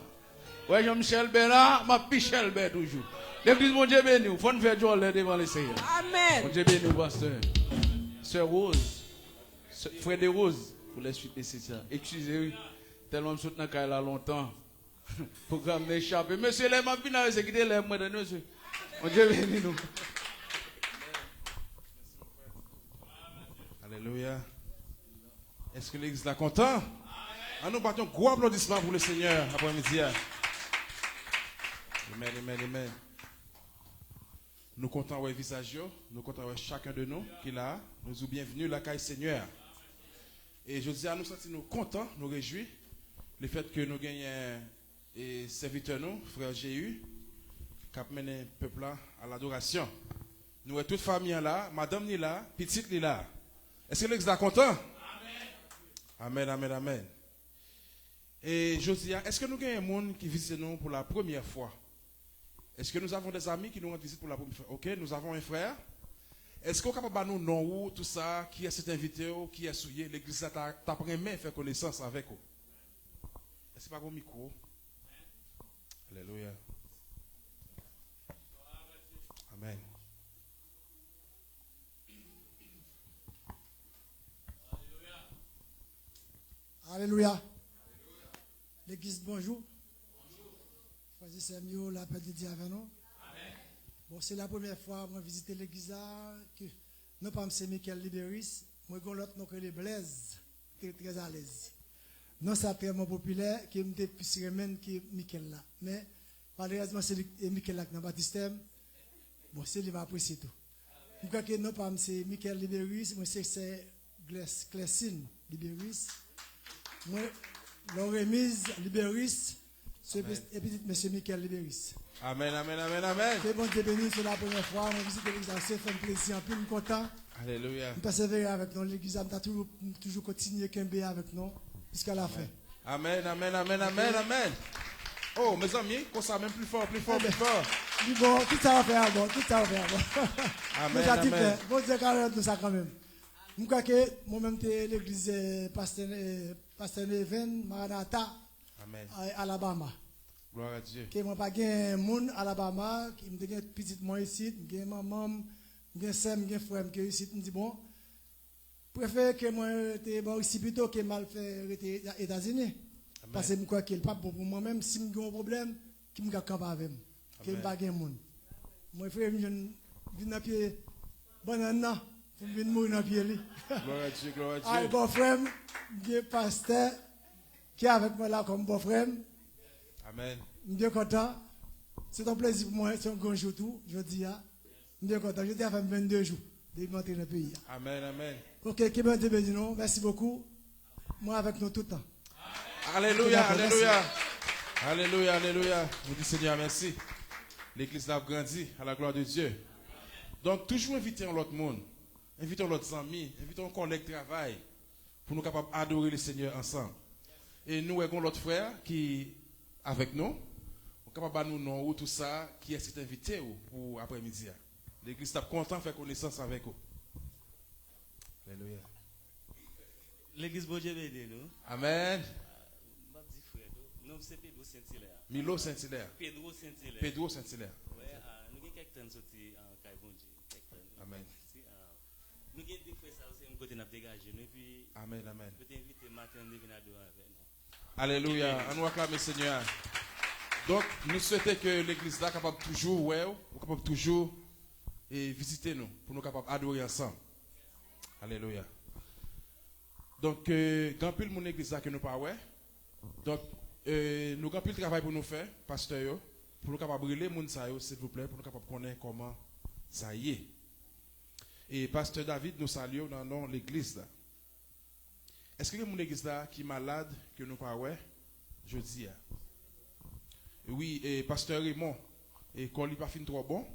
Ouais, Jean-Michel Bernard, ma Pichel Bernard toujours. L'église, mon Dieu béni. Il faut nous faire joie devant le Seigneur. Amen. Mon Dieu béni, pasteur. Sœur Rose. Frère de Rose. Pour la suite nécessaire. Excusez-moi. Tellement je suis dans le là longtemps. Programme m'échappe. Monsieur, les m'a bien c'est quitter les moi de nous. Mon Dieu béni nous. Alléluia. Est-ce que l'église est content? Nous battons un gros applaudissement pour le Seigneur après-midi. Amen, amen, amen. Nous comptons voir visage, nous comptons voir chacun de nous qui est là. Nous sommes bienvenus la caille Seigneur. Et je dis à nous sentir contents, nous réjouis le fait que nous gagnons et serviteurs nous, frère Jéhu, qui a mené le peuple à l'adoration. Nous sommes toute famille là, madame est là, petite est là. Est-ce que l'église est content? Amen, amen, amen. Et Josia, est-ce que nous avons un monde qui visite nous pour la première fois? Est-ce que nous avons des amis qui nous rendent visite pour la première fois? Ok, nous avons un frère. Est-ce qu'on est capable de nous nom tout ça, qui est cet invité, qui est souillé, l'église t'a pris main faire connaissance avec vous? Est-ce que pas un micro? Alléluia. Amen. Alléluia. L'église, bonjour. Bonjour. C'est mieux la paix de Dieu avec nous. Amen. Bon, c'est la première fois que je visite l'église que non pas M. Michael Libéris, moi j'ai l'autre nom que les Blaise, très à l'aise. Non, c'est très populaire, qui me plus remède que Michael là. Mais malheureusement, c'est Michael là qui n'a pas de système. Bon, c'est lui qui va apprécier tout. Je crois que non pas M. Michael Libéris, moi c'est Clessine Libéris. Moi, Loremise Libéris, et petit monsieur Michael Libéris. Amen, amen, amen, amen. C'est bon Dieu béni, c'est la première fois, on visite l'église, c'est fait plaisir, un peu content. Alléluia. Nous persévérer avec nous, l'église, on a toujours continué Kembe avec nous, jusqu'à la fin. Amen, amen, amen, amen, amen. Oh, mes amis, qu'on ça même plus fort, plus fort, plus fort. Bon, tout ça va faire bon, tout ça va faire bon. Amen, amen. Bon Dieu, quand nous ça quand même. Je crois que moi-même, l'église Pasteur Neven, Maranatha, Alabama. Gloire à Dieu. Que moi pas gain monde Alabama, qui me gain petite moi ici, gain maman, gain sœur, gain frère que ici, me dit bon, préfère que moi te bon ici plutôt que mal faire aux États-Unis. Parce que je crois que le pas pour moi-même si j'ai un problème, qui me camper avec moi, que me pas gain monde. Moi frère je viens pied banane, je viens mourir dans pied lui. Gloire à Dieu, gloire à Dieu. Ah bon frère, gain pasteur qui est avec moi là comme bon frère. Amen. Je suis bien content. C'est un plaisir pour moi. C'est un grand jour tout. Je dis, je suis bien content. Je dis, à 22 jours de monter dans le pays. Amen, amen. Ok, qui m'a dit, merci beaucoup. Moi avec nous tout le temps. Alléluia, alléluia. Alléluia, alléluia. Vous dites Seigneur, merci. L'église a grandi à la gloire de Dieu. Donc, toujours inviter l'autre monde. Invitons l'autre amis. Invitons un collègue de travail. Pour nous capables d'adorer le Seigneur ensemble. Et nous avons l'autre frère qui avec nous, on est capable de nous nom tout ça, qui est cet invité pour après-midi. L'église est content de faire connaissance avec vous. Alléluia. L'église bon Dieu béni nous. Amen. Nous c'est Pedro Saint-Hilaire. Milo Saint-Hilaire. Pedro Saint-Hilaire. Pedro Saint-Hilaire. Ouais, nous avons quelques sorti en caille bon Dieu. Amen. Nous avons des frères ça aussi, nous côté n'a dégagé et puis amen, amen. Peut inviter Martin de venir adorer avec nous. Alléluia. On nous acclame le Seigneur. Donc, nous souhaitons que l'église là capable toujours, capable toujours visiter nous, pour nous capables d'adorer ensemble. Alléluia. Donc, grand pile mon église là que nous pas ouais. Donc, nous grand pile travail pour nous faire, pasteur, pour nous capables brûler moun sa yo, s'il vous plaît, pour nous capables connaître comment ça y est. Et pasteur David nous salue dans l'église là. Est-ce que mon église là qui est malade, que nous pas ouais? jeudi. Oui, et pasteur Raymond, et quand il pas fin trop bon,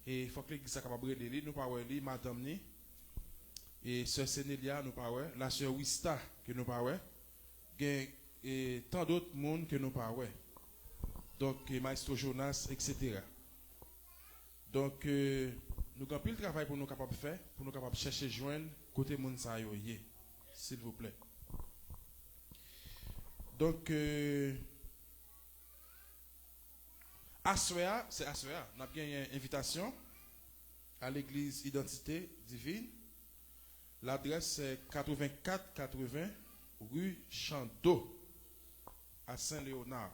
et il faut que l'église soit capable de l'aider, nous pas ouais, madame ni, et sœur Sénélia nous pas ouais, la sœur Wista que nous pas ouais, et tant d'autres monde que nous pas ouais. Donc Maestro Jonas, etc. Donc nous avons pile travail pour nous capables de faire, pour nous capables de chercher joindre côté monde ça yo, s'il vous plaît. Donc Assoya, c'est Assoya. On a bien une invitation à l'église Identité Divine. L'adresse c'est 8480 rue Chanteau à Saint-Léonard.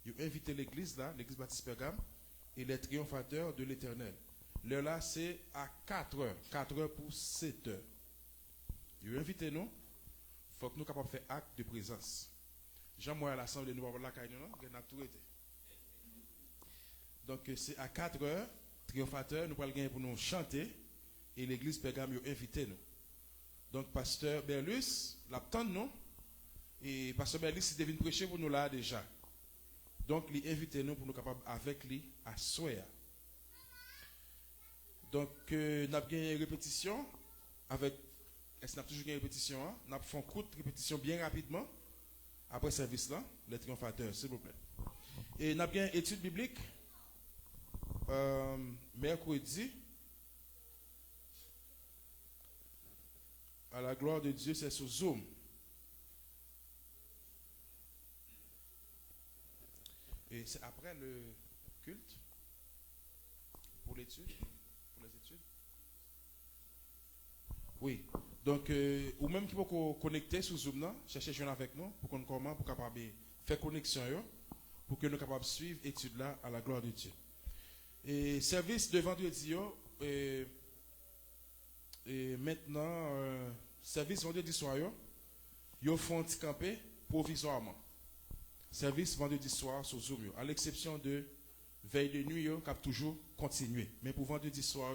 Vous invitez l'église là, l'église Baptiste Pergame, et les triomphateurs de l'éternel. L'heure là c'est à 4h, 4h pour 7h. Vous invitez nous, il faut que nous soyons capables de faire acte de présence. Jean-moi à l'assemblée, nous avons la caille, nous avons tout été. Donc c'est à 4h, triomphateur, nous allons gagner pour nous chanter et l'église Pergame a invité nous. Donc pasteur Berlus, l'attend nous et pasteur Berlus il devine prêcher pour nous là déjà. Donc il invite nous pour nous capables avec lui à soir. Donc nous avons gagné une répétition avec est-ce qu'on a toujours gagné une répétition hein? Nous avons fait une courte répétition bien rapidement après le service là, les triomphateurs s'il vous plaît. Et nous avons gagné une étude biblique mercredi, à la gloire de Dieu, c'est sur Zoom. Et c'est après le culte pour l'étude, pour les études. Oui. Donc, ou même qui peut connecter sur Zoom, là, chercher joindre avec nous pour qu'on commence, pour capable faire connexion, pour que nous capables de suivre l'étude là à la gloire de Dieu. Et service de vendredi, et maintenant, service vendredi soir, ils font un petit campé provisoirement. Service vendredi soir sur Zoom, à l'exception de veille de nuit, qui a toujours continué. Mais pour vendredi soir,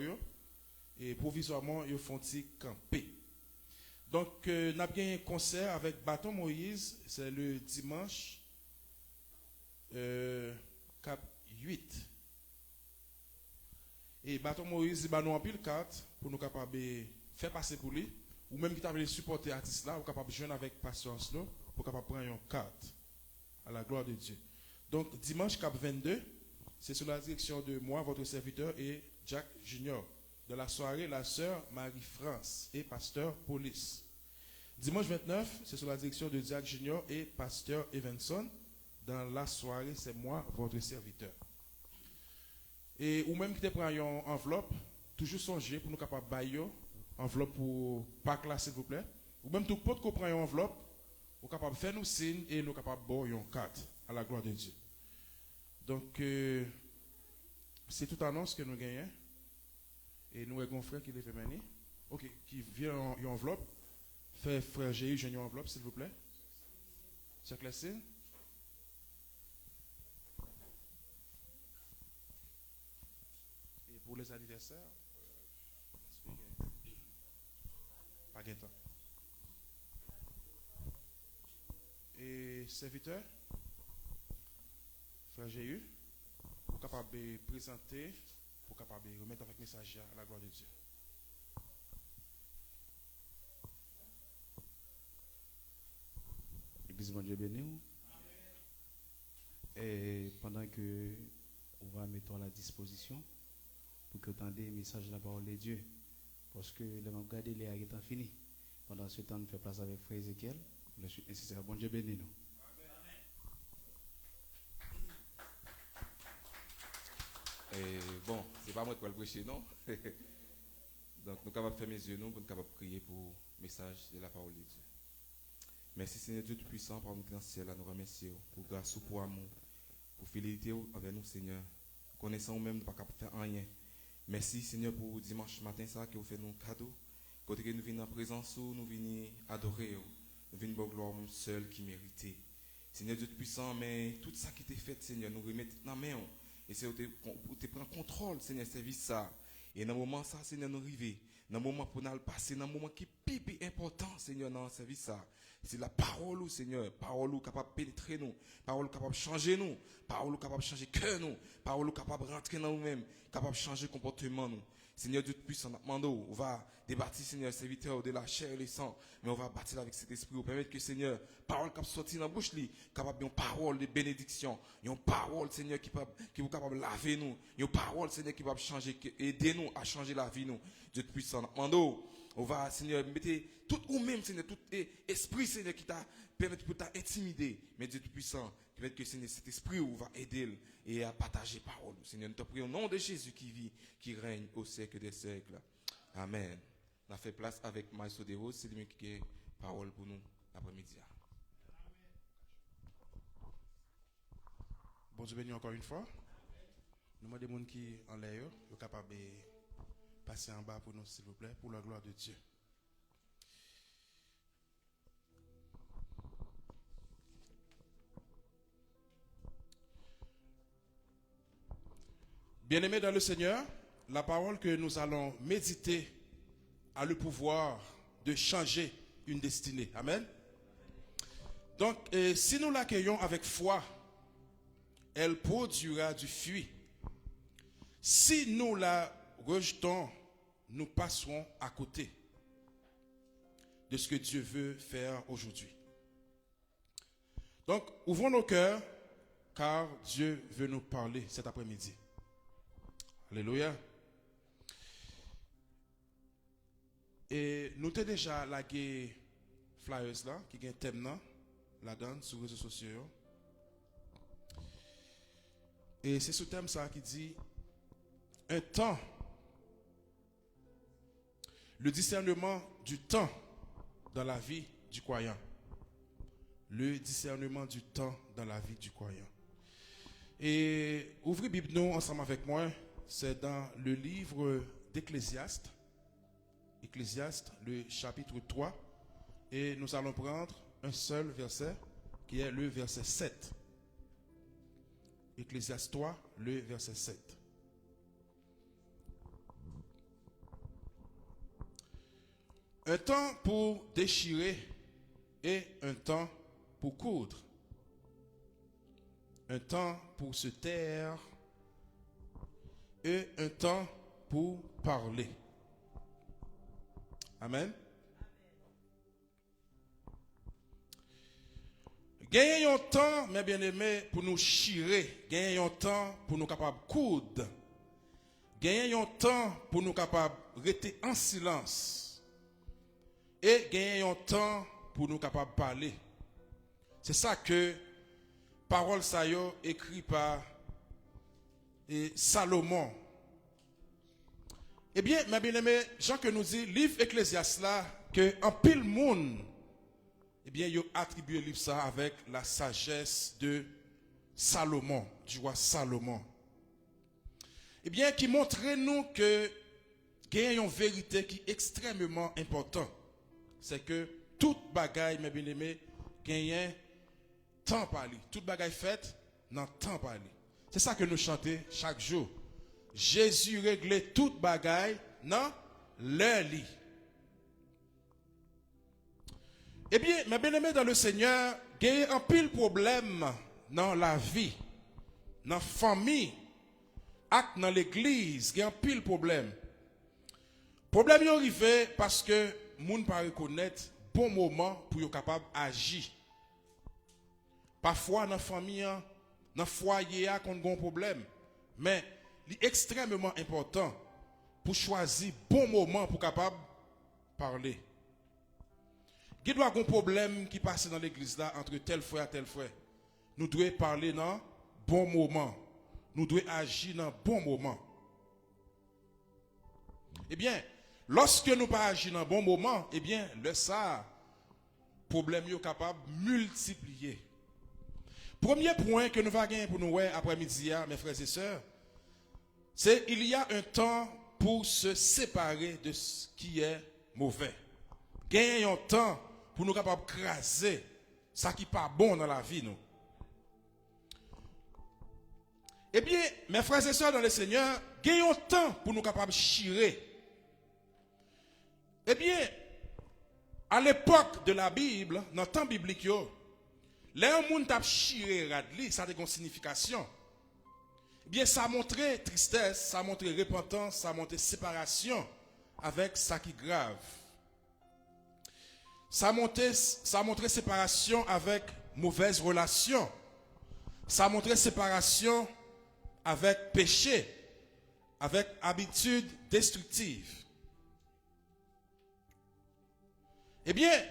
et provisoirement, ils font un petit campé. Donc, nous avons bien un concert avec Bâton Moïse, c'est le dimanche cap 8. Et Bâton Moïse, il va nous en pile carte pour nous capables de faire passer pour lui. Ou même qui t'a supporter l'artiste là, ou capable de joindre avec patience là, pour capable prendre une carte. À la gloire de Dieu. Donc, dimanche cap 22, c'est sous la direction de moi, votre serviteur, et Jack Junior. De la soirée, la sœur Marie-France et pasteur Police. Dimanche 29, c'est sous la direction de Jack Junior et pasteur Evanson. Dans la soirée, c'est moi, votre serviteur. Et ou même qui te prend une enveloppe, toujours songer pour nous capables de bailler enveloppe pour Pâques là, s'il vous plaît. Ou même tout le monde qui prend une enveloppe, nous capable de faire nos signes et nous capable de boire une carte à la gloire de Dieu. Donc, c'est toute annonce que nous gagnons. Et nous avons un frère qui est fait mener. Ok, qui vient en enveloppe. Fait frère Jéhu, j'ai une enveloppe, s'il vous plaît. Check les signes. Et pour les anniversaires, pas de temps. Et serviteur, frère Jéhu, pour capable de présenter, pour capable de remettre avec message à la gloire de Dieu. Église bon Dieu béni. Et pendant que on va mettre à la disposition pour que vous entendiez le message de la parole de Dieu. Parce que le même garder les est fini. Pendant ce temps, nous faisons place avec frère Ézéchiel. C'est bon Dieu béni nous. Et bon, c'est pas moi qui vais le prêcher, non? Donc, nous sommes capables de fermer les yeux, nous, pour nous capables de prier pour le message de la parole de Dieu. Merci Seigneur Dieu Tout-Puissant, par nous dans le ciel, nous remercions pour grâce, pour amour, pour fidélité avec nous, Seigneur. Connaissant nous-mêmes, nous ne pouvons pas faire rien. Merci Seigneur pour dimanche matin, ça, que vous faites nos cadeaux. Côté que nous venons en présence, nous venons adorer, nous venons pour gloire seul qui méritait. Seigneur Dieu Tout-Puissant, mais tout ça qui était fait, Seigneur, nous remettons dans la main. Et c'est pour te prendre contrôle, Seigneur, service ça. Et dans le moment ça, Seigneur, nous arrivons. Dans le moment pour nous passer, dans le moment qui plus important, Seigneur, dans le service, ça. C'est la parole, Seigneur. Parole capable de pénétrer nous. Parole capable de changer nous. Parole capable de changer cœur nous. Parole capable de rentrer dans nous-mêmes. Capable de changer comportement nous. Seigneur Dieu puissant, on va débattre, Seigneur, serviteur de la chair et le sang, mais on va bâtir avec cet esprit, pour permettre que, Seigneur, parole qui sorti dans la bouche, capable une parole de bénédiction, une parole, Seigneur, qui est capable de laver nous, une parole, Seigneur, qui va changer, aider nous à changer la vie, nous. Dieu puissant, on va, Seigneur, mettre tout ou même, Seigneur, tout esprit, Seigneur, qui t'a permis de t'intimider, mais Dieu puissant, permettre que, Seigneur, cet esprit va aider et à partager parole. Seigneur, nous te prions au nom de Jésus qui vit, qui règne au siècle des siècles. Amen. On a fait place avec Maestro de Rose, c'est lui qui a parole pour nous l'après-midi. Bon Dieu béni encore une fois. Nous demandons des gens qui en l'air, sont capables de passer en bas pour nous, s'il vous plaît, pour la gloire de Dieu. Bien-aimés dans le Seigneur, la parole que nous allons méditer a le pouvoir de changer une destinée. Amen. Donc, si nous l'accueillons avec foi, elle produira du fruit. Si nous la rejetons, nous passerons à côté de ce que Dieu veut faire aujourd'hui. Donc, ouvrons nos cœurs, car Dieu veut nous parler cet après-midi. Alléluia. Et nous avons déjà lagué flyers là, qui ont un thème là, là-dedans, sur les réseaux sociaux. Et c'est ce thème ça qui dit un temps, le discernement du temps dans la vie du croyant. Le discernement du temps dans la vie du croyant. Et ouvrez Bible nous ensemble avec moi. C'est dans le livre d'Ecclésiaste, Ecclésiaste, le chapitre 3, et nous allons prendre un seul verset, qui est le verset 7. Ecclésiaste 3, le verset 7. Un temps pour déchirer et un temps pour coudre. Un temps pour se taire et un temps pour parler. Amen. Gagnez un temps, mes bien-aimés, pour nous chirer. Gagnez un temps pour nous capables de coudre. Gagnez un temps pour nous capables de rester en silence. Et gagnez un temps pour nous capables de parler. C'est ça que parole Sayo écrit par Salomon. Eh bien, mes bien-aimés, Jean que nous dit, livre Ecclésiaste là, que en pile monde, eh bien, il a attribué le livre ça avec la sagesse de Salomon, du roi Salomon. Eh bien, qui montre nous que il y a une vérité qui est extrêmement importante. C'est que toute bagaille, mes bien-aimés, gagne temps par lui. Toute bagaille faite, dans temps par lui. C'est ça que nous chantons chaque jour. Jésus réglait toute bagaille dans leur lit. Eh bien, mes bien-aimés dans le Seigneur, il y a un pile problème dans la vie, dans la famille, et dans l'église, il y a un pile problème. Problème est arrivé parce que les gens ne pas reconnaître bon moment pour être capable d'agir. Parfois, dans la famille, dans le foyer, il y a un problème. Mais c'est extrêmement important pour choisir bon moment pour être capable de parler. Il y a un problème qui passe dans l'église là entre tel frère et tel frère. Nous devons parler dans bon moment. Nous devons agir dans bon moment. Eh bien, lorsque nous pas agir dans bon moment, eh bien, le problème est capable de multiplier. Premier point que nous allons gagner pour nous après-midi, mes frères et sœurs, c'est qu'il y a un temps pour se séparer de ce qui est mauvais. Gagner un temps pour nous capables de craser ce qui n'est pas bon dans la vie. Nous. Eh bien, mes frères et sœurs dans le Seigneur, gagner un temps pour nous capables de chirer. Eh bien, À l'époque de la Bible, dans le temps biblique, là, un monde t'a chiré radli, ça a une signification. Eh bien, ça a montré tristesse, ça a montré repentance, ça a montré séparation avec ça qui est grave. Ça a montré séparation avec mauvaise relation. Ça a montré séparation avec péché, avec habitude destructive. Eh bien,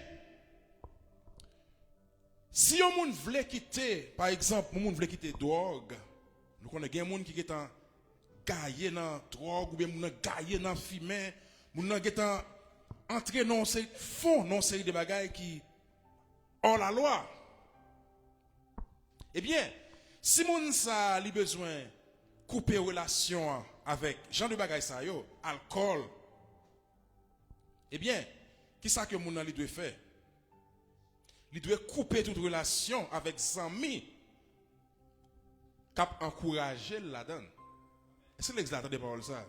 si on monde voulait quitter, par exemple, on voulait quitter drogue, nous connaissons des gens qui sont gaillés dans drogue ou bien gaillés dans fumée, qui sont entrés dans une série de bagailles qui hors la loi. Eh bien, si mon ça a besoin de couper relation avec genre de bagaille ça yo, alcool, eh bien, qui ça que mon ali doit faire? Il doit couper toute relation avec amis qui encourager la donne. Est-ce que l'exemple de parole ça?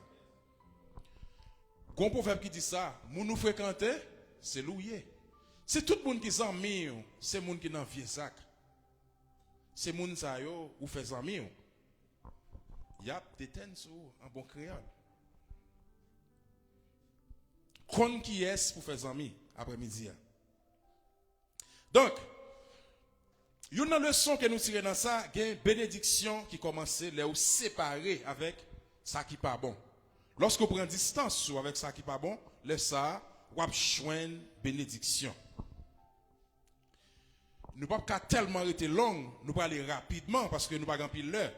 Gon proverbe qui dit ça, moun nous fréquenter, c'est louer. C'est tout le monde qui s'en mis, c'est moun qui n'en vieux sac. C'est moun sa yo ou fait amis. Y a des sous en bon créole. Kon qui est pour faire amis après-midi. Donc, une leçon que nous tirons dans ça, il y a une bénédiction qui commence à les séparer avec ça qui n'est pas bon. Lorsque vous prenez distance avec ça qui n'est pas bon, le ça, vous avez une bénédiction. Nous ne pouvons pas tellement rester long, nous pouvons aller rapidement parce que nous n'avons pas pile l'heure.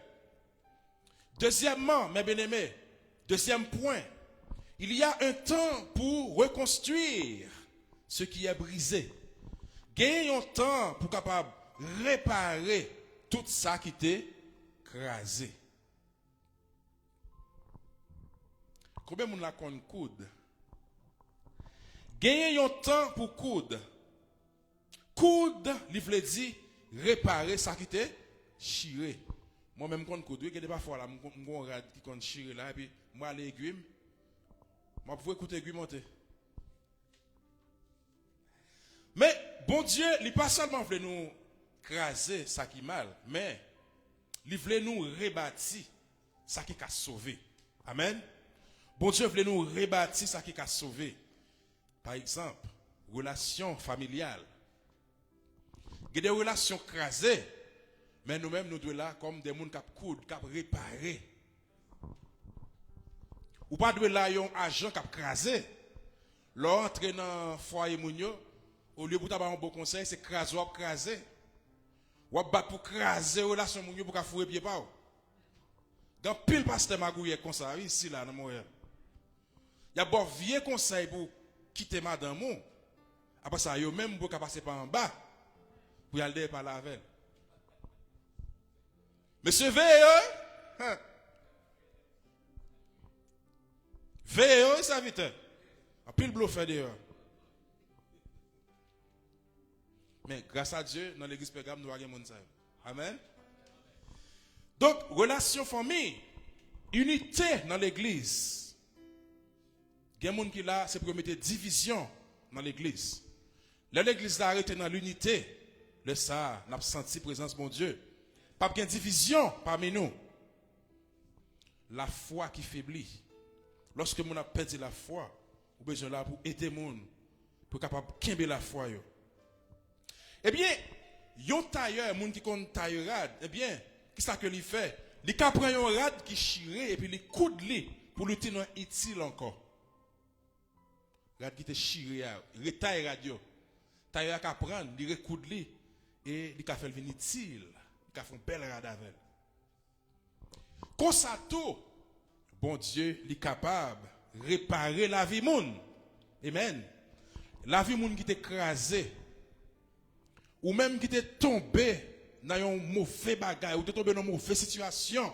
Deuxièmement, mes bien-aimés, deuxième point, il y a un temps pour reconstruire ce qui est brisé. Gagnez un temps pour capable réparer tout ça qui était crasé. Combien de monde la connaît coude? Gagnez un temps pour coude. Coude, il veut dire réparer ça qui était chiré. Moi-même, quand je suis parfois là, je suis qui compte chiré là, et puis moi, les aiguilles, je peux écouter l'aiguille monter. Mais, bon Dieu, il n'est pas seulement voulu nous craser ça qui est mal, mais il voulait nous rebâtir ça qui a sauvé. Amen. Bon Dieu voulait nous rebâtir ça qui a sauvé. Par exemple, relation familiale. Il y a des relations crasées, mais nous-mêmes, nous devons là comme des gens qui coudent, qui réparer. Ou pas de là, un agent qui a crasé. L'entrée dans le foyer, au lieu de un bon conseil, c'est craser ou craser. Ou battre pour craser relation pour faire fouer pied pas. Dans pile pasteur magouille comme ça ici là dans Montréal. Il y a bon vieux conseil pour quitter madame. Après ça yo même pour passer par en bas pour aller par la avec. Monsieur veille veille ça vite. En pile bluffé dehors. Mais grâce à Dieu, dans l'église Pégam, nous avons un monde. Amen. Donc, relation famille, unité dans l'église. Il y a des gens qui là, c'est pour mettre division dans l'église. L'église a arrêté dans l'unité. Le ça, n'a pas senti la présence de mon Dieu. Pas de division parmi nous. La foi qui faiblit. Lorsque nous avons perdu la foi, nous avons besoin là pour aider les gens, pour capable de la foi. Eh bien, yon tailleur, moun qui compte tailleur, eh bien, qu'est-ce que il fait? Il prend un rad qui chire et puis il coude li pour le tenir utile encore. Rad qui te chire, il retaille radio. Tailleur qui prend, il recoude li et il fait venir utile, il fait un bel rad avec. Comme ça tout, bon Dieu, il est capable de réparer la vie moun. Amen. La vie moun qui t'est écrasée. Ou même qui t'est tombé dans une mauvaise bagaille, ou t'es tombé dans une mauvaise situation,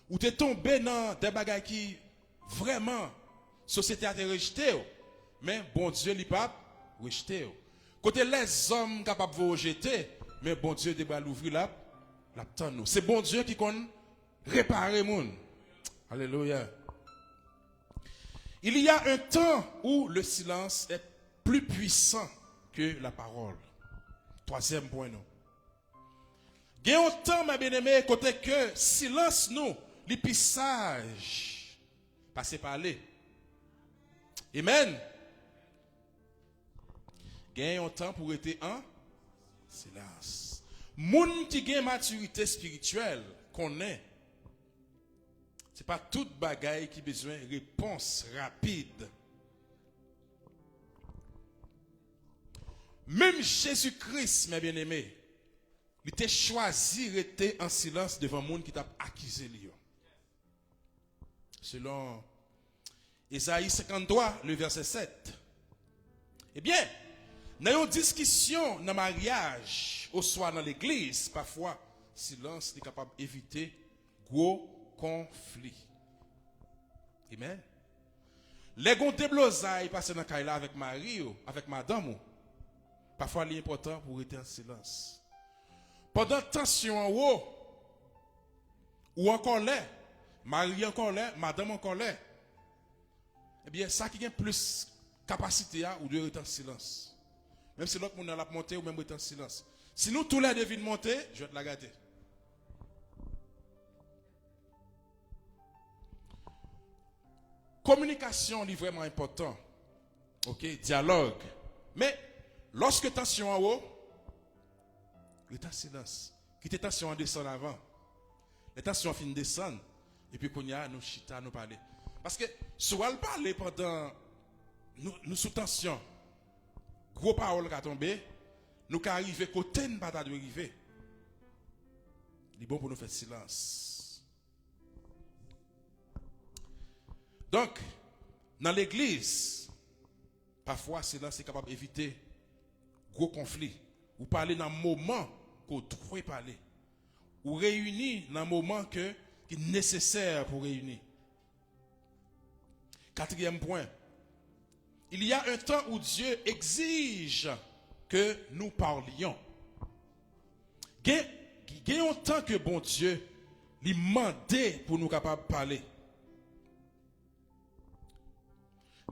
ou t'es tombé dans des bagailles qui vraiment, la société a été rejetée, mais bon Dieu n'est pas rejeté. Côté les hommes capables de vous rejeter, mais bon Dieu doit l'ouvrir la tonne. C'est bon Dieu qui compte réparer le monde. Alléluia. Il y a un temps où le silence est plus puissant que la parole. Troisième point, non. Il y a autant, mes bien-aimés, côté que silence, nous, les plus sages, passez parler. Amen. Il y a autant pour être en silence. Moun qui a maturité spirituelle, connaît. Ce n'est pas toute bagaille qui a besoin de réponse rapide. Même Jésus-Christ, mes bien-aimés, il t'a choisi de rester en silence devant le monde qui t'a accusé. Selon Ésaïe 53, le verset 7. Eh bien, dans une discussion, dans le mariage, ou soit dans l'église, parfois, silence est capable d'éviter gros conflit. Amen. Les gens déblosailles passent dans le avec Marie, avec madame, parfois il est important pour rester en silence. Pendant tension en haut, ou en colère, Marie en colère, madame en colère, eh bien, ça qui a plus capacité ou de rester en silence. Même si l'autre monde a monté ou même rester en silence. Si nous tous les deux venons monter, je vais te la gâter. Communication est vraiment important. Ok, dialogue. Mais lorsque tension en haut, reste en silence. Quitte tension en descend avant. Les tensions finissent de descendre. Et puis qu'on y a, nous chita, nous parler. Parce que si on parle pendant nous sous tension, gros parole qui a tombé, nous qui arrivons côté de pas arriver. Il est bon pour nous faire silence. Donc, dans l'église, parfois silence est capable d'éviter gros conflits. Ou parler dans un moment qu'on doit parler. Ou réunir dans un moment qui est nécessaire pour réunir. Quatrième point. Il y a un temps où Dieu exige que nous parlions. Il y a un temps que bon Dieu lui demande pour nous capables de parler.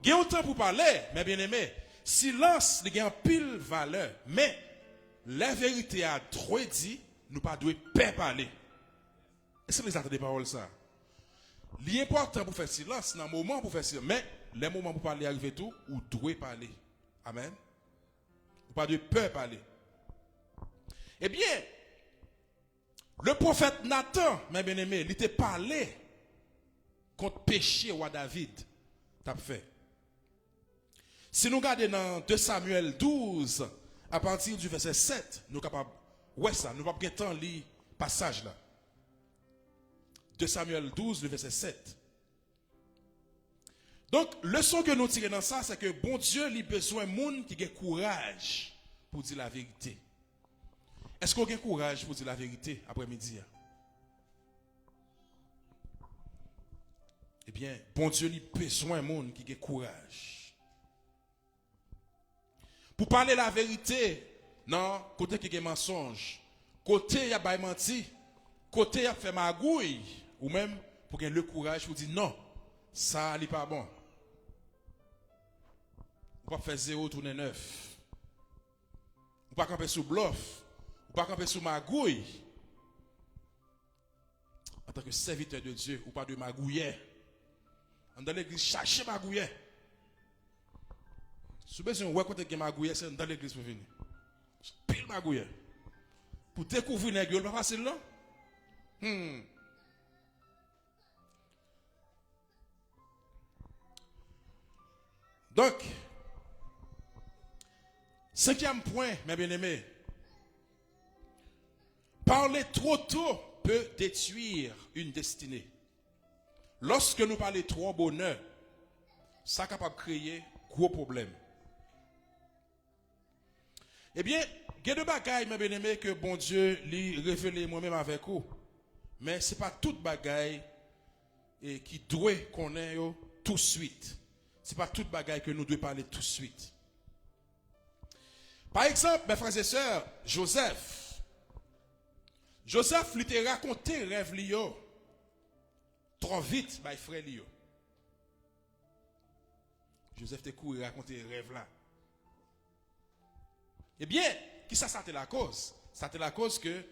Il y a un temps pour parler, mes bien-aimés. Silence, il y a un pile valeur. Mais la vérité a trop dit, nous pas devons pas parler. Est-ce que vous entendez des paroles ça? L'important pour faire silence, dans le moment pour faire silence, mais les moments pour parler arriver tout, ou doit parler. Amen. Ou pas de peur parler. Eh bien, le prophète Nathan, mes bien-aimés, il était parlé contre péché roi David. T'as fait. Si nous regardons dans 2 Samuel 12, à partir du verset 7, nous sommes capables, ouais ça, nous ne pouvons pas temps lire passage là. 2 Samuel 12, le verset 7. Donc, le son que nous tirons dans ça, c'est que bon Dieu a besoin de monde qui a courage pour dire la vérité. Est-ce qu'on a courage pour dire la vérité après-midi? Eh bien, bon Dieu a besoin de monde qui a courage. Pour parler la vérité, non, côté qui a mensonge, côté il y a menti, côté il y a fait magouille, ou même pour gagner le courage pour dire non, ça n'est pas bon. Ou pas faire 0 tourner 9. Ou pas camper sous bluff. Ou pas camper sous magouille. En tant que serviteur de Dieu, ou pas de magouillet. Dans l'église, cherchez magouillet. Si vous avez besoin de magouillet, c'est dans l'église pour venir. Pile magouillet. Pour découvrir les gueules, pas facile là. Donc, 5e point, mes bien-aimés. Parler trop tôt peut détruire une destinée. Lorsque nous parlons trop bonheur, ça est capable de créer gros problèmes. Eh bien, il y a deux bagailles, mes bien-aimés, que bon Dieu lui révèle moi-même avec vous. Mais ce n'est pas toute bagaille qui doit connaître tout de suite. Ce n'est pas toute bagaille que nous devons parler tout de suite. Par exemple, mes frères et sœurs, Joseph, lui t'a raconté rêve Lio. Trop vite, mes frères Lio. Joseph t'a couru raconter rêve là. Eh bien, qui ça c'était la cause? Ça c'était la cause que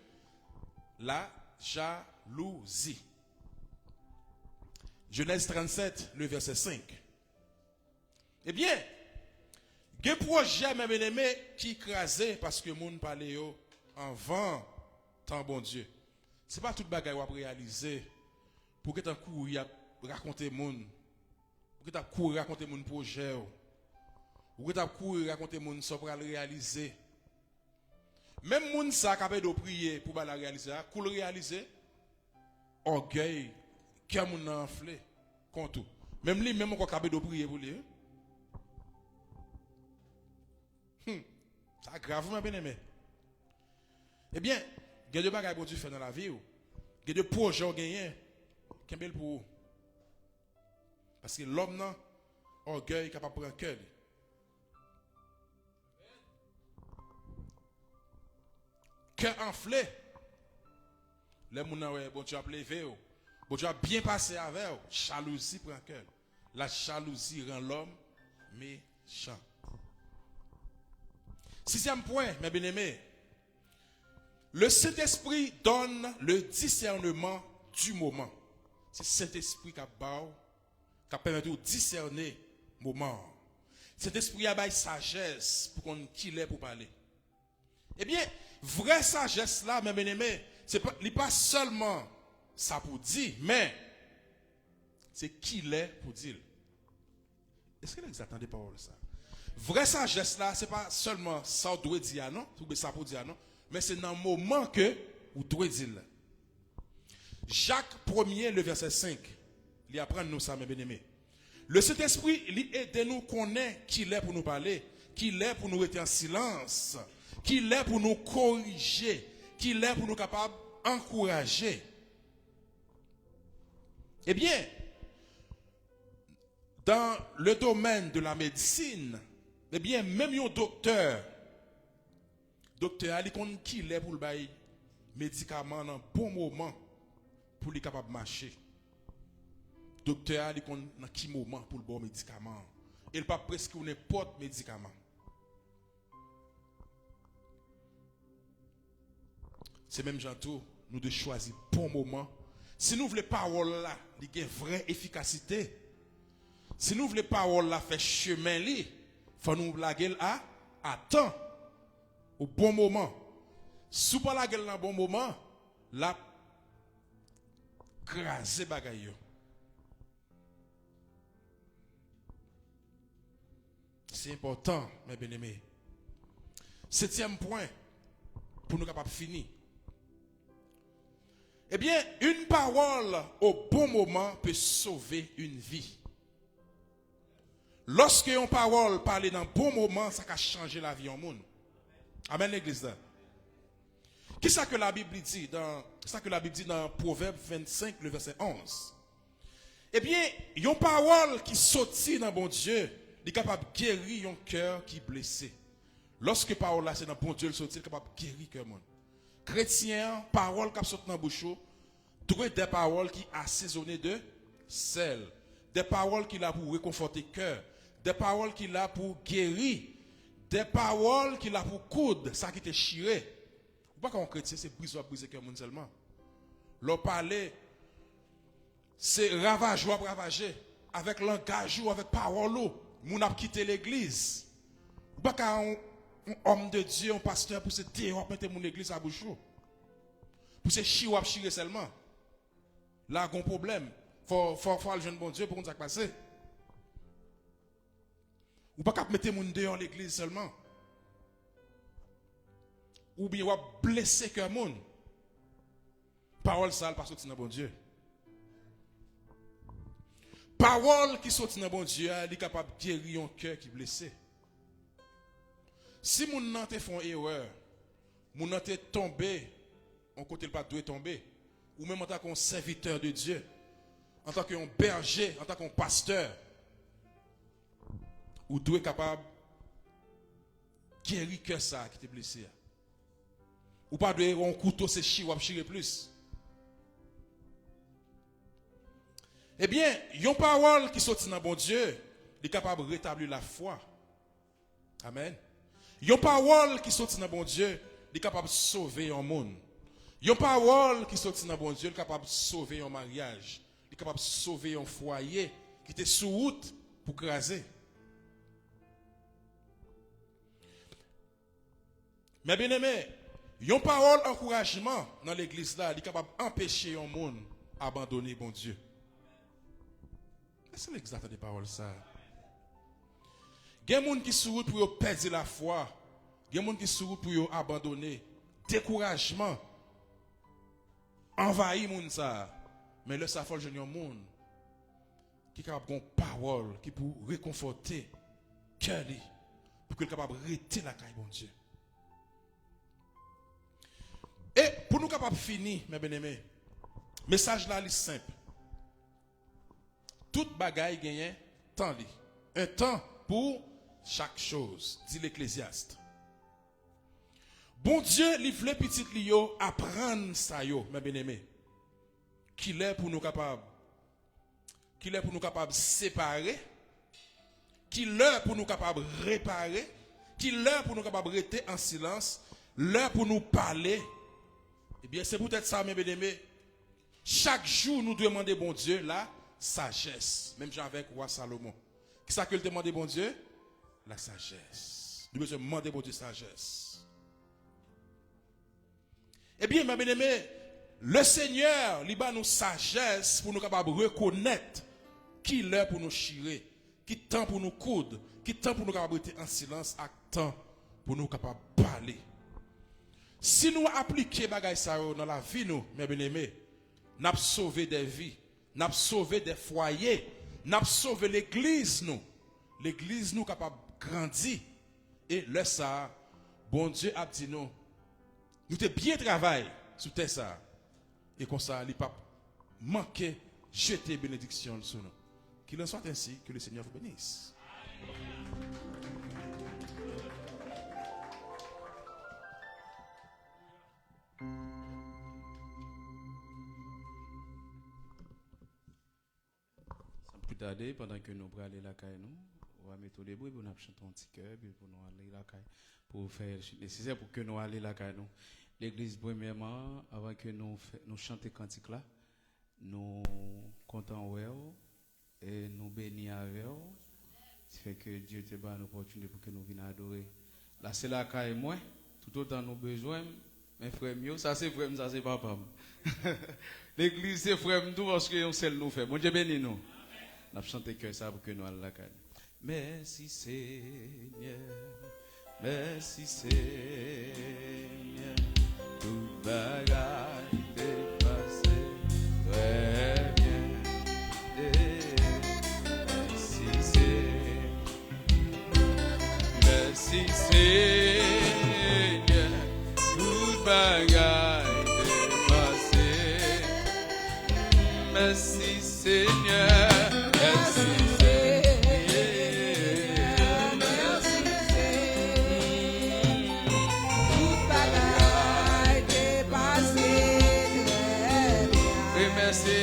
la jalousie. Genèse 37, le verset 5. Eh bien, il y a des projets, mes bien-aimés, qui écrasent parce que les gens parlaient en vent, tant bon Dieu. Ce n'est pas tout le bagage qu'on réaliser pour que tu couru raconter les gens, pour que tu couru raconter les projets, pour que tu couru raconter les gens sans le réaliser. Même les gens qui ont prié pour la réaliser, pour le réaliser, orgueil, qui a enflé, contre tout. Même lui, même quand il a prié pour lui. Ça grave, ma bien-aimé. Eh bien, il y a des bagages que Dieu fait dans la vie. Il y a des projets qui gagnent. Qu'est-ce que pour vous? Parce que l'homme n'a orgueil est capable de prendre cœur. Cœur enflé. Les gens bon Dieu a levé. Bon Dieu a bien passé avec eux. Jalousie prend cœur. La jalousie rend l'homme méchant. Sixième point, mes bien-aimés. Le Saint-Esprit donne le discernement du moment. C'est le Saint-Esprit qui permet de discerner le moment. Cet esprit a une sagesse pour qu'on qu'il est pour parler. Eh bien, vraie sagesse là, mes bien-aimés, ce n'est pas seulement ça pour dire, mais c'est qu'il est pour dire. Est-ce que vous attendez pas ça? Vraie sagesse là, ce n'est pas seulement ça vous doit dire, non? Ça pour dire, non? Mais c'est dans le moment que vous devez dire. Jacques 1er, le verset 5, il apprend nous ça, mes bien-aimés. Le Saint-Esprit, il aide nous connaître qu'il est pour nous parler, qu'il est pour nous rester en silence, qu'il est pour nous corriger, qu'il est pour nous capables d'encourager. Eh bien, dans le domaine de la médecine, eh bien, même un docteur, il connaît qu'il est pour le bail médicament dans un bon moment pour lui capable de marcher. Docteur, il connaît dans quel moment pour le bon médicament. Il ne peut pas prescrire n'importe médicament. C'est même gentil, nous devons choisir bon moment. Si nous voulons parole là, il y a une vraie efficacité. Si nous voulons parole là faire chemin il faut nous la gueule à temps, au bon moment. Si nous pas la gueule dans le bon moment, la craser bagaille. C'est important, mes bien-aimés. Septième point, pour nous capables de finir. Eh bien, une parole au bon moment peut sauver une vie. Lorsque une parole parle dans le bon moment, ça peut changer la vie en monde. Amen, l'église. Qu'est-ce que la Bible dit dans Proverbe 25, le verset 11? Eh bien, une parole qui sortit dans bon Dieu, il est capable de guérir un cœur qui est blessé. Lorsque parole là, c'est dans bon Dieu, il est capable de guérir le cœur. Chrétien, parole qui sort dans la bouche, doit des paroles qui assaisonnées de sel. Des paroles qui là pour réconforter le cœur. Des paroles qui là pour guérir. Des paroles qui là pour coudre, ça qui te chiré. Pas qu'un chrétien, c'est briser le cœur seulement. Leur parler, c'est ravager. Avec langage ou avec parole, moun a quitté l'église. Pas qu'un homme de Dieu, un pasteur, pour se dérober mon église à bouche. Pour se chier seulement. Là, il y a un problème. Il faut aller jeune bon Dieu pour qu'on s'en passe. Ou pas qu'à mettre mon dehors l'église seulement. Ou bien, on va blesser que monde. Parole sale, pas sortir dans bon Dieu. Parole qui sortit dans bon Dieu, elle est capable de guérir un cœur qui est blessé. Si mon nan te font erreur, mon nan te tombé, on côté le pas doit tomber, ou même en tant qu'un serviteur de Dieu, en tant qu'un berger, en tant qu'un pasteur, ou doit être capable de guérir que ça qui t'est blessé. Ou pas de un couteau c'est chier ou chier plus. Eh bien, une parole qui sortit dans bon Dieu, est capable de rétablir la foi. Amen. Yon parole qui sorti dans bon Dieu, il est capable de sauver un monde. Yon parole qui sorti dans bon Dieu, il est capable de sauver un mariage. Il est capable de sauver un foyer qui était sous route pour craser. Mais bien aimé, yon parole encouragement dans l'église là, il est capable d'empêcher un monde d'abandonner bon Dieu. C'est l'exact des paroles ça. Il y a des gens qui sont sur route pour perdre la foi. Il y a des gens qui sont sur route pour abandonner. Découragement. Envahir les gens. Mais le ça faut jeune monde qui a une parole qui peut réconforter cœur pour qu'il soit capable de rester la caille bon Dieu. Et pour nous capables de finir, mes bien-aimés, le message là est simple. Toute bagaille gagne temps li. Un temps pour chaque chose, dit l'Ecclésiaste. Bon Dieu, li vle petit li yo apprendre ça yo, mes bien-aimés. Qu'il est pour nous capable séparer, qu'il est pour nous capable réparer, qu'il est pour nous capable rester en silence, l'heure pour nous parler. Eh bien, c'est peut-être ça, mes bien-aimés. Chaque jour, nous demandons bon Dieu la sagesse. Même avec roi Salomon. Qui ça que le demande bon Dieu? La sagesse. Nous devons demander bon Dieu sagesse. Eh bien, mes bien-aimés, le Seigneur, il a nous sagesse pour nous capables de reconnaître qui l'heure pour nous chirer, qui temps pour nous coudre, qui temps pour nous capables rester en silence, et temps pour nous capables de parler. Si nous appliquons bagay ça dans la vie nous, mes bien-aimés, nous avons sauvé des vies, nous avons sauvé des foyers, nous avons sauvé l'église nous. L'église nous capable de grandir. Et le ça, bon Dieu a dit nous, nous te bien travaillé sur terre ça. Et comme ça, il pas manquer jeter bénédiction sur nous. Qu'il en soit ainsi, que le Seigneur vous bénisse. Tarder pendant que nous allons la caille nous on va mettre les bruits pour nous chanter un petit cœur puis pour nous aller la caille pour faire nécessaire pour que nous aller la caille nous l'église premièrement avant que nous chanter cantique là nous comptons et nous bénir avec ça fait que Dieu te donne l'opportunité pour que nous venions adorer là c'est la caille moi tout autant nous besoin mes frères mieux ça c'est frère ça c'est papa l'église c'est frère tout parce que on seul nous fait bon Dieu bénit nous. Nous chanté que ça pour que nous allions la caille. Merci Seigneur, merci Seigneur, tout bagaille est passé très bien. Merci Seigneur, merci Seigneur, tout bagaille est passé. Merci Seigneur.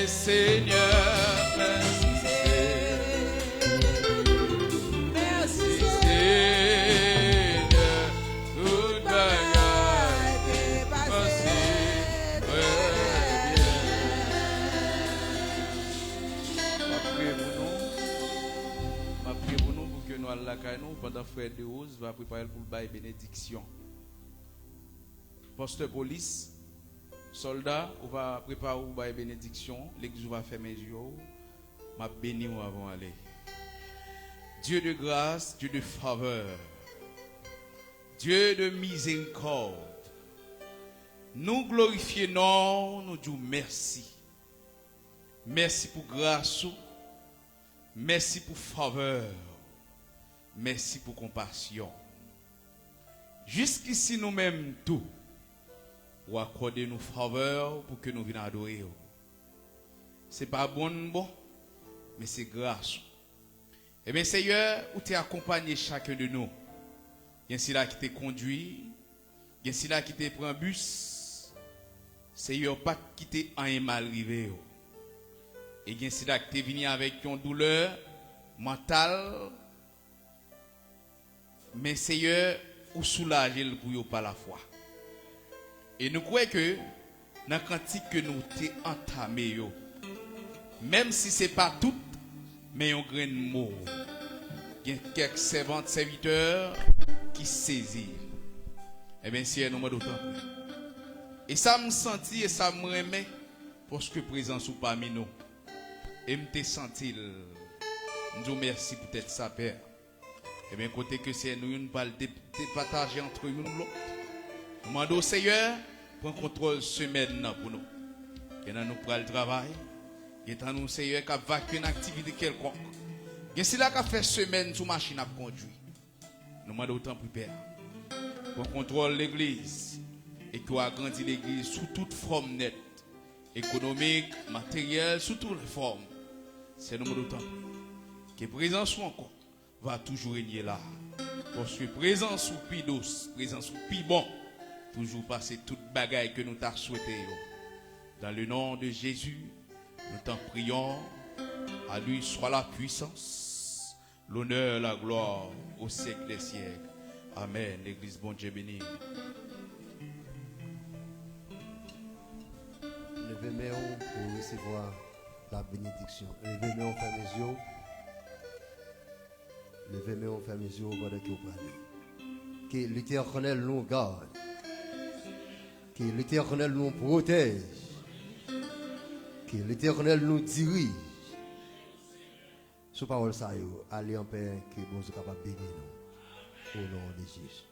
Seigneur, merci Seigneur, toute bagaille est passée très bien. Ma prière pour nous pour que nous allions la caille nous pendant frère de Rose va préparer pour le bail bénédiction. Poste police. Soldats, on va préparer une bénédiction. L'église va faire mes yeux. Ma béni avant d'aller. Dieu de grâce, Dieu de faveur, Dieu de miséricorde. Nous glorifions, nous disons merci. Merci pour grâce, merci pour faveur, merci pour compassion. Jusqu'ici nous-mêmes tout. Ou accorder nos faveurs pour que nous venions adorer. C'est pas bon, mais c'est grâce. Et bien, Seigneur, où tu as accompagné chacun de nous. Il y a celui-là qui t'a conduit, il y a celui-là qui t'a pris un bus. Seigneur, pas qui t'a un mal arrivé. Et il y a celui-là qui t'a venu avec une douleur mentale. Mais Seigneur, ou soulager pour yo par la foi. Et nous croyons que dans le cantique que nous t'ai entamé, même si ce n'est pas tout, mais un grain de mot, il y a quelques servantes, serviteurs qui saisissent. Eh bien, si nous d'autant. Et ça me sentit et ça me remet parce que présence ou parmi nous. Et me senti, nous merci peut-être ça, Père. Eh bien, côté que c'est nous, nous parlons de partager entre nous l'autre. Nous demandons au Seigneur pour un contrôle semaine pour nous. Et dans nous pour le travail, et dans nous, Seigneur, qui a vaincu une activité quelconque. Et c'est là qu'a fait semaine sous machine à conduire. Nous demandons autant pour Père. Pour contrôle l'église et qui a agrandi l'église sous toute forme nette, économique, matérielle, sous toutes les formes. C'est nous demandons autant. Que présence encore va toujours régner là. Parce que présence ou plus douce, présence ou plus bon, toujours passer toute bagaille que nous t'avons souhaité. Dans le nom de Jésus, nous t'en prions. À lui soit la puissance, l'honneur, la gloire au siècle des siècles. Amen. L'église, bon Dieu béni. Levez-moi pour recevoir la bénédiction. Levez-moi, fermez mes yeux. Levez-moi, fermez mes yeux pendant que vous parlez. Que l'Éternel nous garde. Que l'Éternel nous protège. Que l'Éternel nous dirige. Sous parole ça, allez en paix, que bon Dieu capable de bénir nous. Au nom de Jésus.